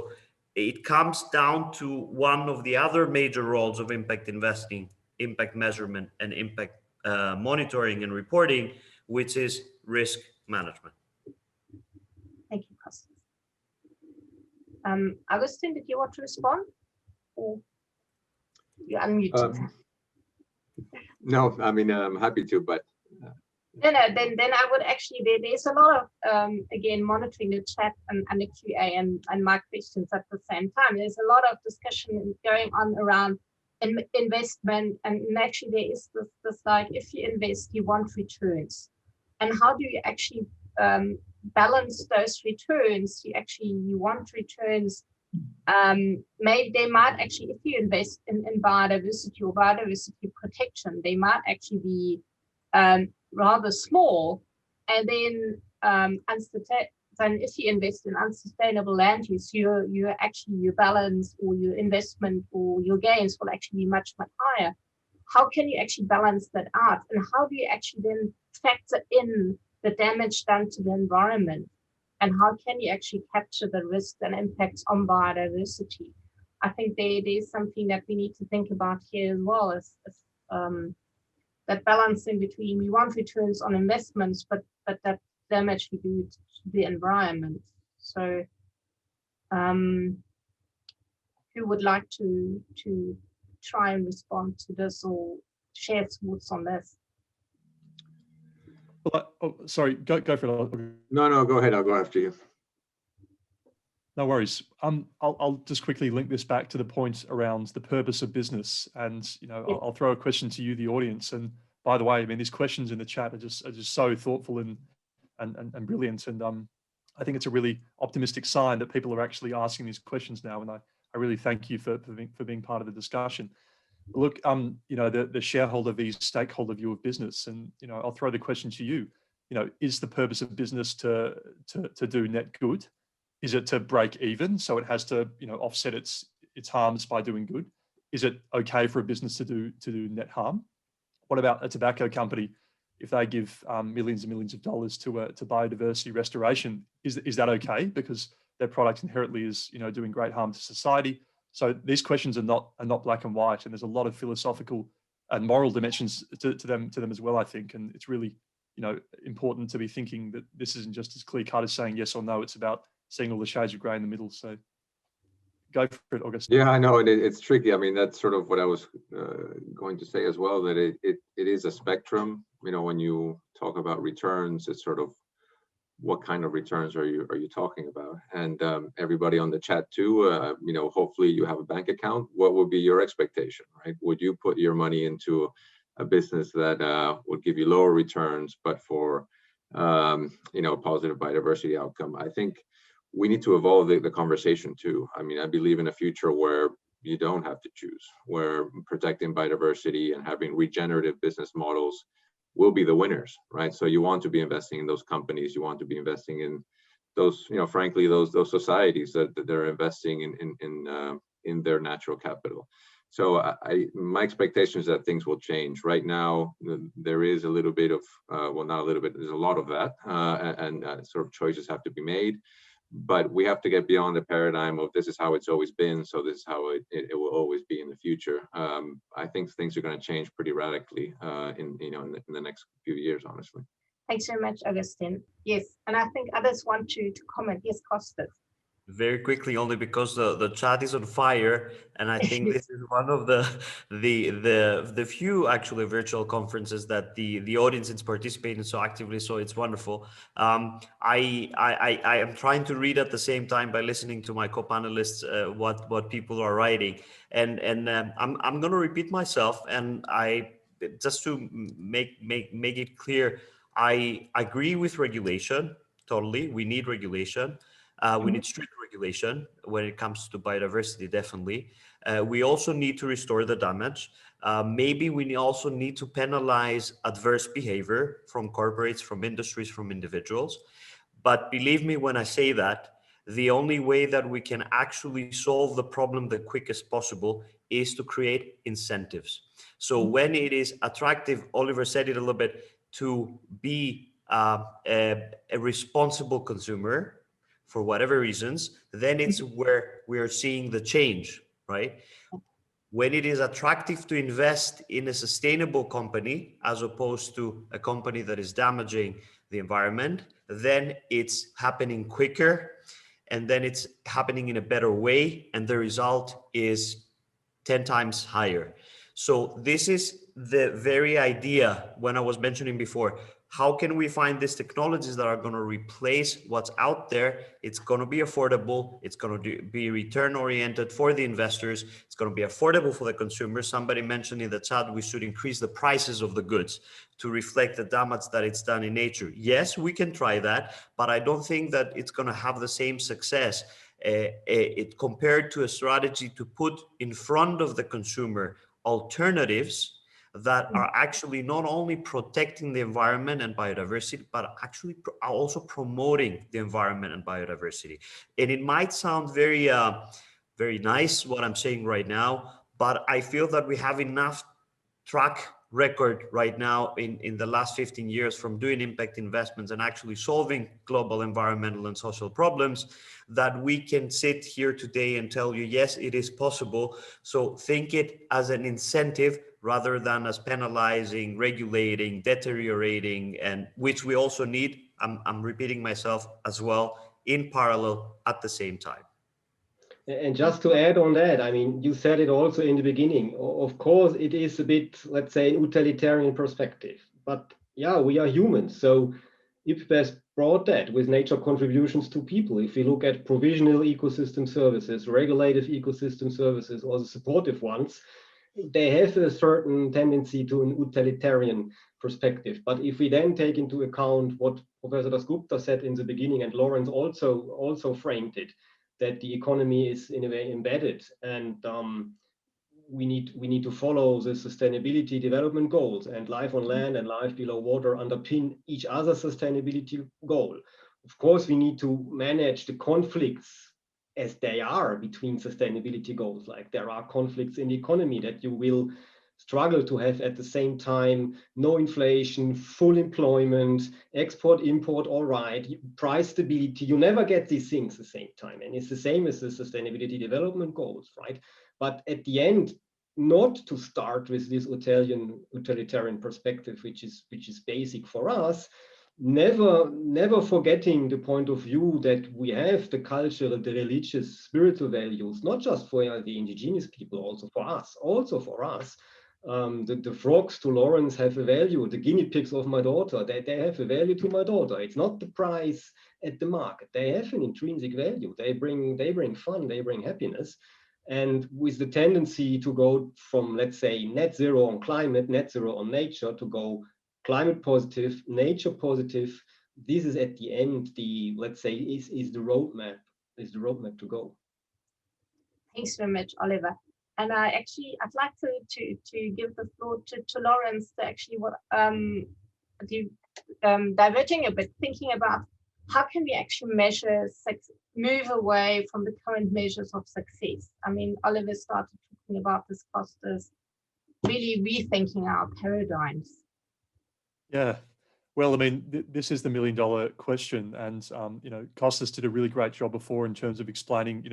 [SPEAKER 6] it comes down to one of the other major roles of impact investing, impact measurement, and impact monitoring and reporting, which is risk management.
[SPEAKER 1] Thank you, Costas. Augustine, did you want to respond? Or you're unmuted.
[SPEAKER 7] No, I mean, I'm happy to, but
[SPEAKER 1] No, then I would actually, there's a lot of, again, monitoring the chat and the QA and my questions at the same time. There's a lot of discussion going on around investment, and actually there is this like, if you invest, you want returns. And how do you actually balance those returns? You want returns. They might actually, if you invest in biodiversity or biodiversity protection, they might actually be rather small, and then if you invest in unsustainable land use, your balance or your investment or your gains will actually be much higher. How can you actually balance that out, and how do you actually then factor in the damage done to the environment, and how can you actually capture the risks and impacts on biodiversity? I think there's something that we need to think about here as well, as that balancing between, we want returns on investments, but that damage we do to the environment. So who would like to try and respond to this or share thoughts on this?
[SPEAKER 4] Well, sorry, go for it.
[SPEAKER 7] No, go ahead. I'll go after you.
[SPEAKER 4] No worries. I'll just quickly link this back to the point around the purpose of business, and I'll throw a question to you, the audience. And by the way, I mean, these questions in the chat are just so thoughtful and brilliant, and I think it's a really optimistic sign that people are actually asking these questions now, and I really thank you for being part of the discussion. Look, the shareholder v stakeholder view of business, and I'll throw the question to you. Is the purpose of business to do net good? Is it to break even, so it has to offset its harms by doing good? Is it okay for a business to do net harm? What about a tobacco company? If they give millions and millions of dollars to biodiversity restoration, is that okay? Because their product inherently is doing great harm to society. So these questions are not black and white, and there's a lot of philosophical and moral dimensions to them as well, I think. And it's really important to be thinking that this isn't just as clear cut as saying yes or no. It's about seeing all the shades of grey in the middle. So go for it, August.
[SPEAKER 7] Yeah, I know it's tricky. I mean, that's sort of what I was going to say as well, that it is a spectrum. When you talk about returns, it's sort of what kind of returns are you talking about? And everybody on the chat too, hopefully you have a bank account. What would be your expectation, right? Would you put your money into a business that would give you lower returns, but for positive biodiversity outcome? I think we need to evolve the conversation too. I mean, I believe in a future where you don't have to choose, where protecting biodiversity and having regenerative business models will be the winners, right? So you want to be investing in those companies, you want to be investing in those, frankly, those societies that they're investing in their natural capital. So my expectation is that things will change. Right now, there is a little bit of, well, not a little bit, there's a lot of that, and sort of choices have to be made. But we have to get beyond the paradigm of this is how it's always been, so this is how it will always be in the future. I think things are going to change pretty radically in the next few years, honestly.
[SPEAKER 1] Thanks very much, Augustine. Yes, and I think others want to comment. Yes, Costas.
[SPEAKER 6] Very quickly, only because the chat is on fire, and I think this is one of the few actually virtual conferences that the audience is participating so actively. So it's wonderful. I am trying to read at the same time by listening to my co-panelists what people are writing, and I'm going to repeat myself, and just to make it clear, I agree with regulation totally. We need regulation. We need strict regulation when it comes to biodiversity, definitely. We also need to restore the damage. Maybe we also need to penalize adverse behavior from corporates, from industries, from individuals. But believe me when I say that, the only way that we can actually solve the problem the quickest possible is to create incentives. So when it is attractive, Oliver said it a little bit, to be a responsible consumer for whatever reasons, then it's where we are seeing the change, right? When it is attractive to invest in a sustainable company as opposed to a company that is damaging the environment, then it's happening quicker, and then it's happening in a better way, and the result is 10 times higher. So this is the very idea when I was mentioning before, how can we find these technologies that are going to replace what's out there? It's going to be affordable. It's going to be return oriented for the investors. It's going to be affordable for the consumers. Somebody mentioned in the chat, we should increase the prices of the goods to reflect the damage that it's done in nature. Yes, we can try that, but I don't think that it's going to have the same success compared to a strategy to put in front of the consumer alternatives that are actually not only protecting the environment and biodiversity, but actually are also promoting the environment and biodiversity. And it might sound very, very nice what I'm saying right now, but I feel that we have enough track record right now in the last 15 years from doing impact investments and actually solving global environmental and social problems that we can sit here today and tell you, yes, it is possible. So think it as an incentive rather than as penalizing, regulating, deteriorating, and which we also need, I'm repeating myself as well, in parallel at the same time.
[SPEAKER 5] And just to add on that, I mean, you said it also in the beginning. Of course, it is a bit, let's say, an utilitarian perspective. But yeah, we are humans. So IPBES brought that with nature contributions to people. If we look at provisional ecosystem services, regulated ecosystem services, or the supportive ones, they have a certain tendency to an utilitarian perspective. But if we then take into account what Professor Dasgupta said in the beginning, and Lawrence also framed it, that the economy is in a way embedded, and we need to follow the sustainability development goals, and life on land and life below water underpin each other's sustainability goal. Of course, we need to manage the conflicts as they are between sustainability goals. Like there are conflicts in the economy that you will struggle to have at the same time, no inflation, full employment, export, import, all right, price stability. You never get these things at the same time. And it's the same as the sustainability development goals, right? But at the end, not to start with this utilitarian perspective, which is basic for us, never forgetting the point of view that we have the cultural, the religious, spiritual values, not just for the indigenous people, also for us. The frogs to Lawrence have a value. The guinea pigs of my daughter, they have a value to my daughter. It's not the price at the market. They have an intrinsic value. They bring fun, they bring happiness. And with the tendency to go from, let's say, net zero on climate, net zero on nature, to go climate positive, nature positive, this is at the end let's say is the roadmap to go.
[SPEAKER 1] Thanks very much, Oliver. And I'd like to give the floor to Lawrence to actually diverging a bit, thinking about how can we actually move away from the current measures of success. I mean, Oliver started talking about this cost as really rethinking our paradigms.
[SPEAKER 4] Yeah, well, I mean, this is the $1 million question, and Kostas did a really great job before in terms of explaining.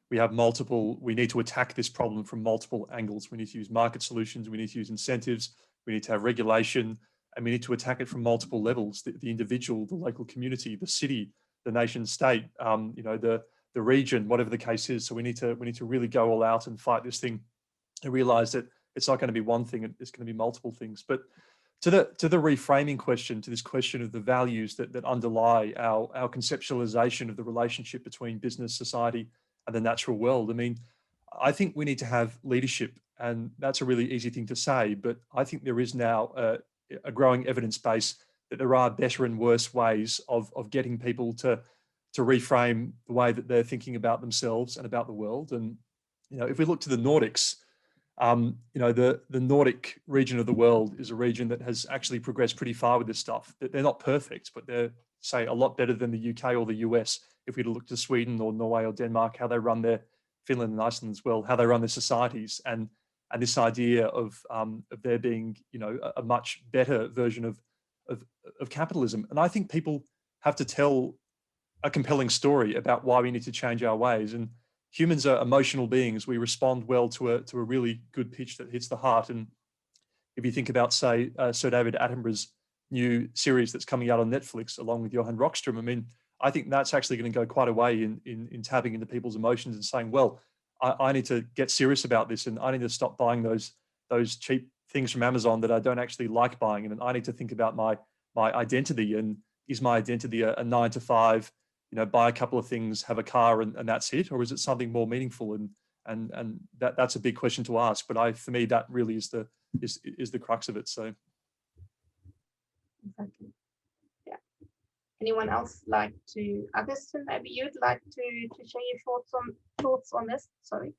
[SPEAKER 4] We need to attack this problem from multiple angles. We need to use market solutions. We need to use incentives. We need to have regulation, and we need to attack it from multiple levels: the individual, the local community, the city, the nation state, the region, whatever the case is. So we need to really go all out and fight this thing, and realize that it's not going to be one thing; it's going to be multiple things. But to the reframing question, to this question of the values that underlie our conceptualization of the relationship between business, society, and the natural world. I mean, I think we need to have leadership, and that's a really easy thing to say, but I think there is now a growing evidence base that there are better and worse ways of getting people to reframe the way that they're thinking about themselves and about the world. And if we look to the Nordics, the Nordic region of the world is a region that has actually progressed pretty far with this stuff. They're not perfect, but they're, say, a lot better than the UK or the US. If we look to Sweden or Norway or Denmark, how they run their, Finland and Iceland as well, how they run their societies, and this idea of there being, a much better version of capitalism. And I think people have to tell a compelling story about why we need to change our ways. And humans are emotional beings. We respond well to a really good pitch that hits the heart. And if you think about, say, Sir David Attenborough's new series that's coming out on Netflix, along with Johan Rockström, I mean, I think that's actually going to go quite a way in tapping into people's emotions and saying, well, I need to get serious about this, and I need to stop buying those cheap things from Amazon that I don't actually like buying, and I need to think about my identity. And is my identity a 9 to 5, buy a couple of things, have a car, and that's it, or is it something more meaningful? And that's a big question to ask. But for me, that really is the crux of it. So.
[SPEAKER 1] Exactly. Yeah. Anyone else like to? Augustin, maybe you'd like to share your thoughts on this? Sorry.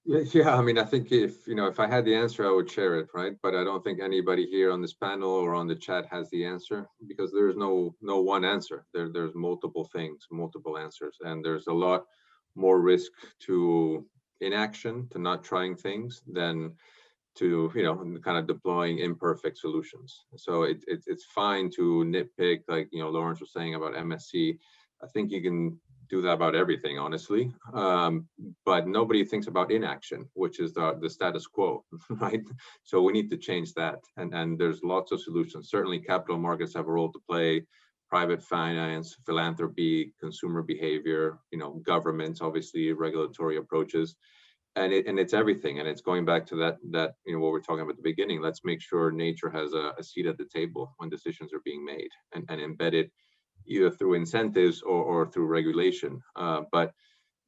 [SPEAKER 7] Yeah, I mean, I think if I had the answer, I would share it, right? But I don't think anybody here on this panel or on the chat has the answer, because there's no one answer. There's multiple things, multiple answers, and there's a lot more risk to inaction, to not trying things, than to kind of deploying imperfect solutions. So it's fine to nitpick, like Lawrence was saying about MSC. I think you can do that about everything, honestly, but nobody thinks about inaction, which is the status quo, right? So we need to change that, and there's lots of solutions. Certainly capital markets have a role to play, private finance, philanthropy, consumer behavior, governments, obviously, regulatory approaches. And it's everything, and it's going back to that what we're talking about at the beginning. Let's make sure nature has a seat at the table when decisions are being made, and embedded either through incentives or through regulation. But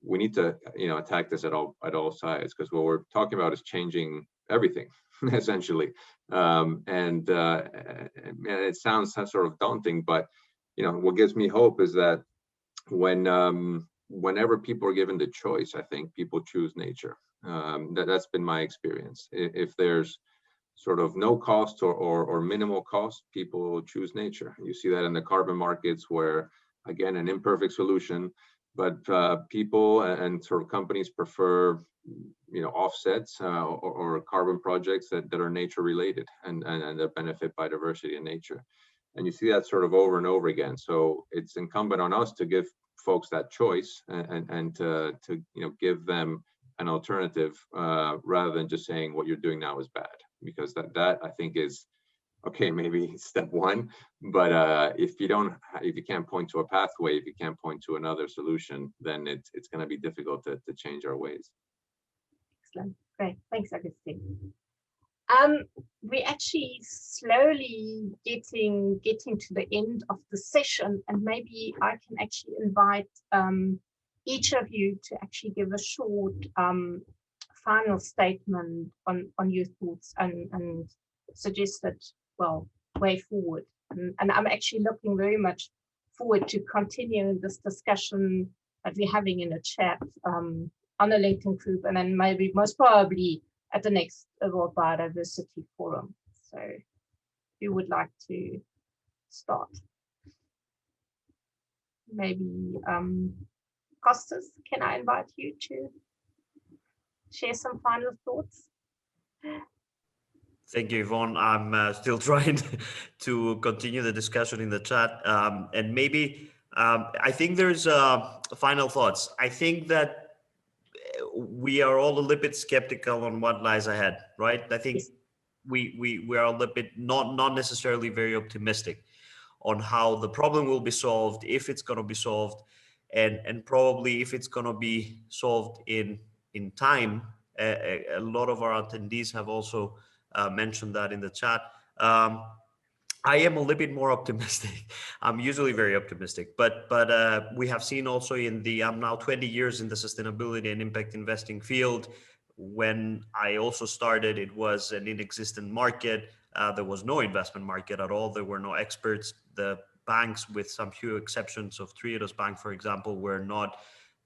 [SPEAKER 7] we need to attack this at all sides, because what we're talking about is changing everything essentially. And it sounds sort of daunting, but what gives me hope is that whenever people are given the choice, I think people choose nature. That's been my experience. If there's sort of no cost or minimal cost, people will choose nature. You see that in the carbon markets, where, again, an imperfect solution, but people and sort of companies prefer offsets or carbon projects that are nature related and that benefit biodiversity and nature. And you see that sort of over and over again. So it's incumbent on us to give folks that choice and to give them an alternative, rather than just saying what you're doing now is bad, because that I think is okay, maybe step one, but if you can't point to a pathway, if you can't point to another solution, then it's going to be difficult to change our ways.
[SPEAKER 1] Excellent. Great. Thanks, Augustine. We're actually slowly getting to the end of the session, and maybe I can actually invite each of you to actually give a short final statement on your thoughts and suggested, way forward. And I'm actually looking very much forward to continuing this discussion that we're having in the chat on the LinkedIn group, and then maybe most probably at the next World Biodiversity Forum. So who would like to start? Maybe Kostas, can I invite you to share some final thoughts?
[SPEAKER 6] Thank you, Yvonne. I'm still trying to continue the discussion in the chat. And maybe I think there's final thoughts. I think that we are all a little bit skeptical on what lies ahead, right? I think we are a little bit not necessarily very optimistic on how the problem will be solved, if it's going to be solved, and probably if it's going to be solved in time. A lot of our attendees have also mentioned that in the chat. I am a little bit more optimistic. I'm usually very optimistic, but we have seen also I'm now 20 years in the sustainability and impact investing field. When I also started, it was an inexistent market. There was no investment market at all. There were no experts. The banks, with some few exceptions of Triodos Bank, for example, were not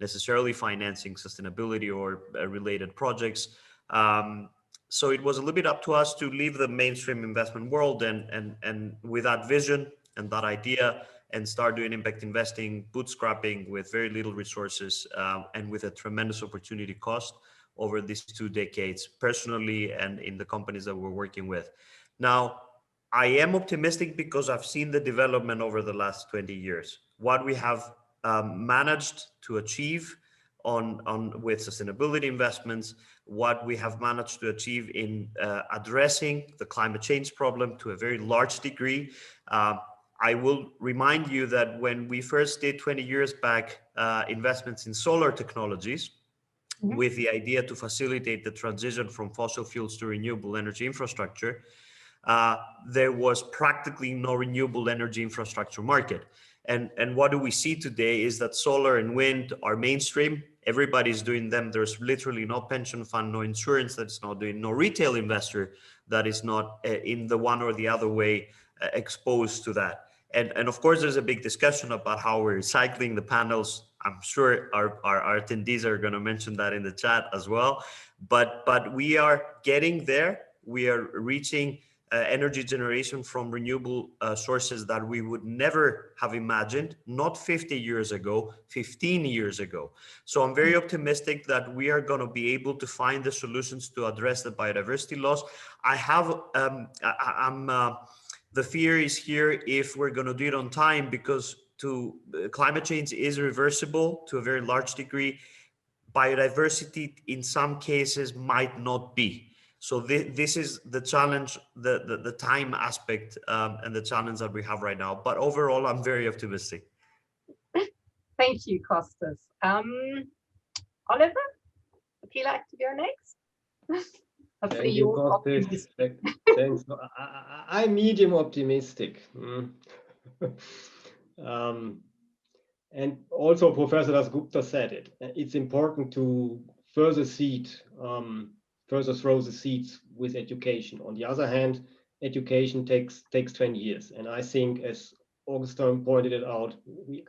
[SPEAKER 6] necessarily financing sustainability or related projects. So it was a little bit up to us to leave the mainstream investment world and with that vision and that idea and start doing impact investing, bootstrapping with very little resources and with a tremendous opportunity cost over these 2 decades, personally and in the companies that we're working with. Now, I am optimistic because I've seen the development over the last 20 years. What we have managed to achieve with sustainability investments, what we have managed to achieve in addressing the climate change problem to a very large degree. I will remind you that when we first did 20 years back investments in solar technologies, with the idea to facilitate the transition from fossil fuels to renewable energy infrastructure, there was practically no renewable energy infrastructure market. And what do we see today is that solar and wind are mainstream. Everybody's doing them. There's literally no pension fund, no insurance that's not doing, no retail investor that is not in the one or the other way exposed to that. And of course, there's a big discussion about how we're recycling the panels. I'm sure our attendees are going to mention that in the chat as well. But we are getting there. We are reaching energy generation from renewable sources that we would never have imagined, not 50 years ago, 15 years ago. So I'm very optimistic that we are going to be able to find the solutions to address the biodiversity loss. The fear is here if we're going to do it on time, because climate change is reversible to a very large degree. Biodiversity in some cases might not be. So this is the challenge, the time aspect and the challenge that we have right now. But overall, I'm very optimistic.
[SPEAKER 1] Thank you, Kostas. Oliver, would you like to go next?
[SPEAKER 5] Thank you, Kostas. Thanks. I'm medium optimistic. And also Professor Das Gupta said it. It's important to further throw the seeds with education. On the other hand, education takes 20 years. And I think, as Augustin pointed it out,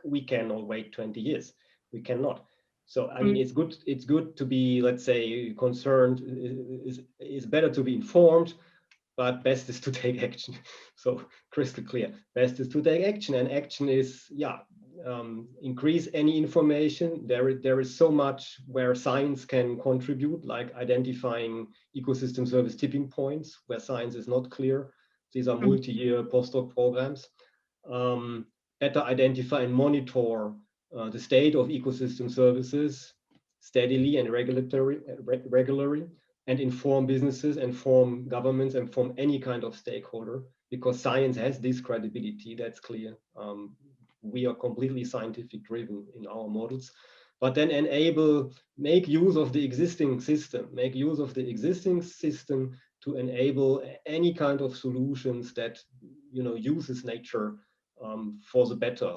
[SPEAKER 5] we cannot wait 20 years. We cannot. So I mean, it's good to be, let's say, concerned. It's better to be informed, but best is to take action. So crystal clear, best is to take action, and action is, increase any information. There is so much where science can contribute, like identifying ecosystem service tipping points where science is not clear. These are multi-year postdoc programs. Better identify and monitor the state of ecosystem services steadily and regularly, and inform businesses, inform governments, inform any kind of stakeholder, because science has this credibility, that's clear. We are completely scientific driven in our models, but then make use of the existing system, to enable any kind of solutions that, uses nature for the better.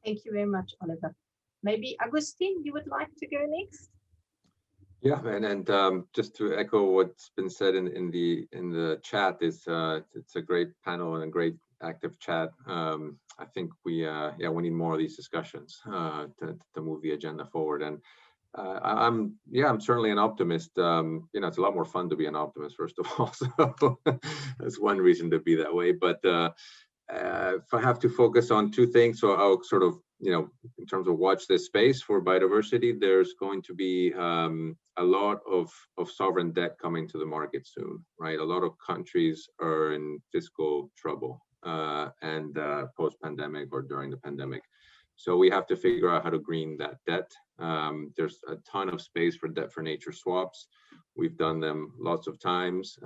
[SPEAKER 1] Thank you very much, Oliver. Maybe Agustin, you would like to go next?
[SPEAKER 7] Yeah, and just to echo what's been said in the chat, it's a great panel and a great active chat. I think we need more of these discussions to move the agenda forward. And I'm certainly an optimist. It's a lot more fun to be an optimist, first of all. So that's one reason to be that way. But if I have to focus on two things, so I'll sort of, in terms of watch this space for biodiversity, there's going to be a lot of sovereign debt coming to the market soon, right? A lot of countries are in fiscal trouble and post-pandemic or during the pandemic. So we have to figure out how to green that debt. There's a ton of space for debt for nature swaps. We've done them lots of times.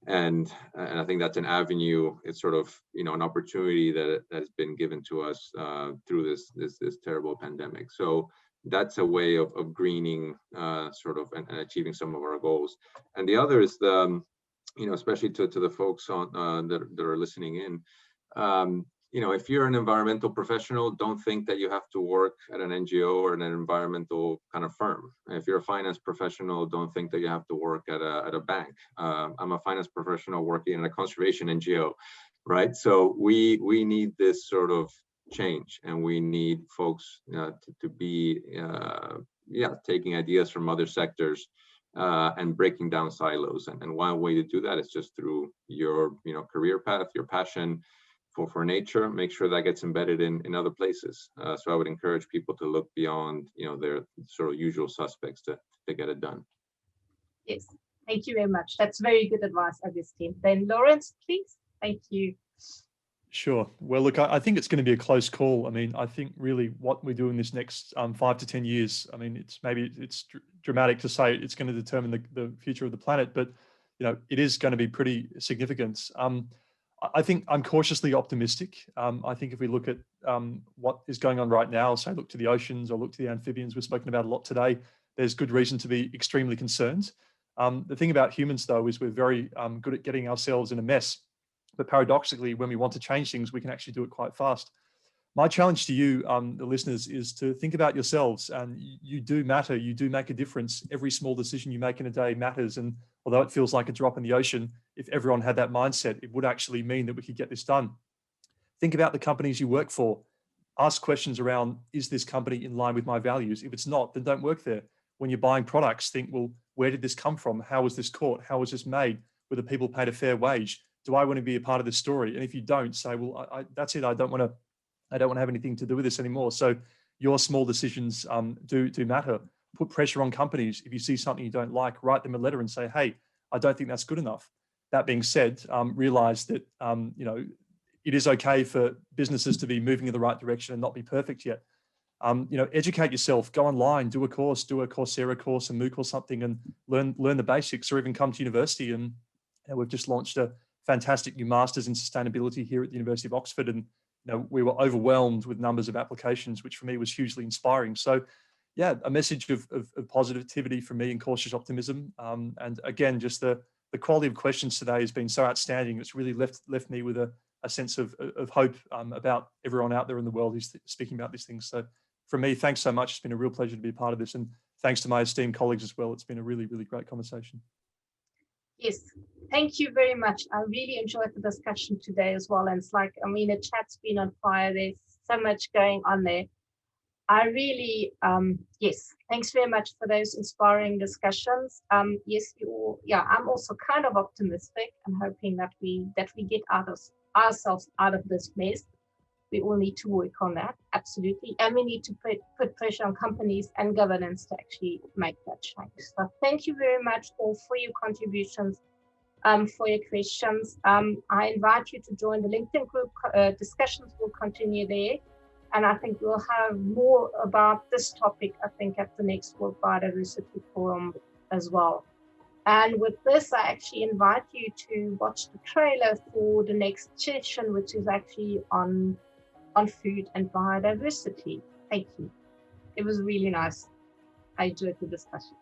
[SPEAKER 7] And I think that's an avenue. It's sort of, an opportunity that has been given to us through this terrible pandemic. So that's a way of greening sort of and achieving some of our goals. And the other is especially to the folks on that are listening in. If you're an environmental professional, don't think that you have to work at an NGO or an environmental kind of firm. If you're a finance professional, don't think that you have to work at a bank. I'm a finance professional working in a conservation NGO, right? So we need this sort of change, and we need folks to be taking ideas from other sectors and breaking down silos. And one way to do that is just through your career path, your passion for nature. Make sure that gets embedded in other places. So I would encourage people to look beyond their sort of usual suspects to get it done.
[SPEAKER 1] Yes, thank you very much. That's very good advice, Augustine. Then Lawrence, please. Thank you.
[SPEAKER 4] Sure. Well, look, I think it's going to be a close call. I mean, I think really what we do in this next 5 to 10 years, I mean, it's dramatic to say it's going to determine the future of the planet, but it is going to be pretty significant. I think I'm cautiously optimistic. I think if we look at what is going on right now, say look to the oceans or look to the amphibians we've spoken about a lot today, there's good reason to be extremely concerned. The thing about humans, though, is we're very good at getting ourselves in a mess. But paradoxically, when we want to change things, we can actually do it quite fast. My challenge to you, the listeners, is to think about yourselves. And you do matter. You do make a difference. Every small decision you make in a day matters. And although it feels like a drop in the ocean, if everyone had that mindset, it would actually mean that we could get this done. Think about the companies you work for. Ask questions around, is this company in line with my values? If it's not, then don't work there. When you're buying products, think, well, where did this come from? How was this caught? How was this made? Were the people paid a fair wage? Do I want to be a part of this story? And if you don't, say, well, that's it. I don't want to have anything to do with this anymore. So your small decisions do matter. Put pressure on companies. If you see something you don't like, write them a letter and say, hey, I don't think that's good enough. That being said, realize that it is okay for businesses to be moving in the right direction and not be perfect yet. Educate yourself. Go online, do a course, do a Coursera course, a MOOC or something, and learn the basics, or even come to university. And we've just launched a fantastic new master's in sustainability here at the University of Oxford, and we were overwhelmed with numbers of applications, which for me was hugely inspiring. So yeah, a message of positivity from me and cautious optimism. And again, just the quality of questions today has been so outstanding. It's really left me with a sense of hope about everyone out there in the world who's speaking about these things. So from me, thanks so much. It's been a real pleasure to be a part of this, and thanks to my esteemed colleagues as well. It's been a really, really great conversation.
[SPEAKER 1] Yes, thank you very much. I really enjoyed the discussion today as well. And it's like, the chat's been on fire. There's so much going on there. I really, yes, thanks very much for those inspiring discussions. Yes, I'm also kind of optimistic and hoping that we get ourselves out of this mess. We all need to work on that, absolutely. And we need to put pressure on companies and governance to actually make that change. So thank you very much all for your contributions, for your questions. I invite you to join the LinkedIn group. Discussions will continue there. And I think we'll have more about this topic, I think, at the next World Biodiversity Forum as well. And with this, I actually invite you to watch the trailer for the next session, which is actually on food and biodiversity. Thank you. It was really nice. I enjoyed the discussion.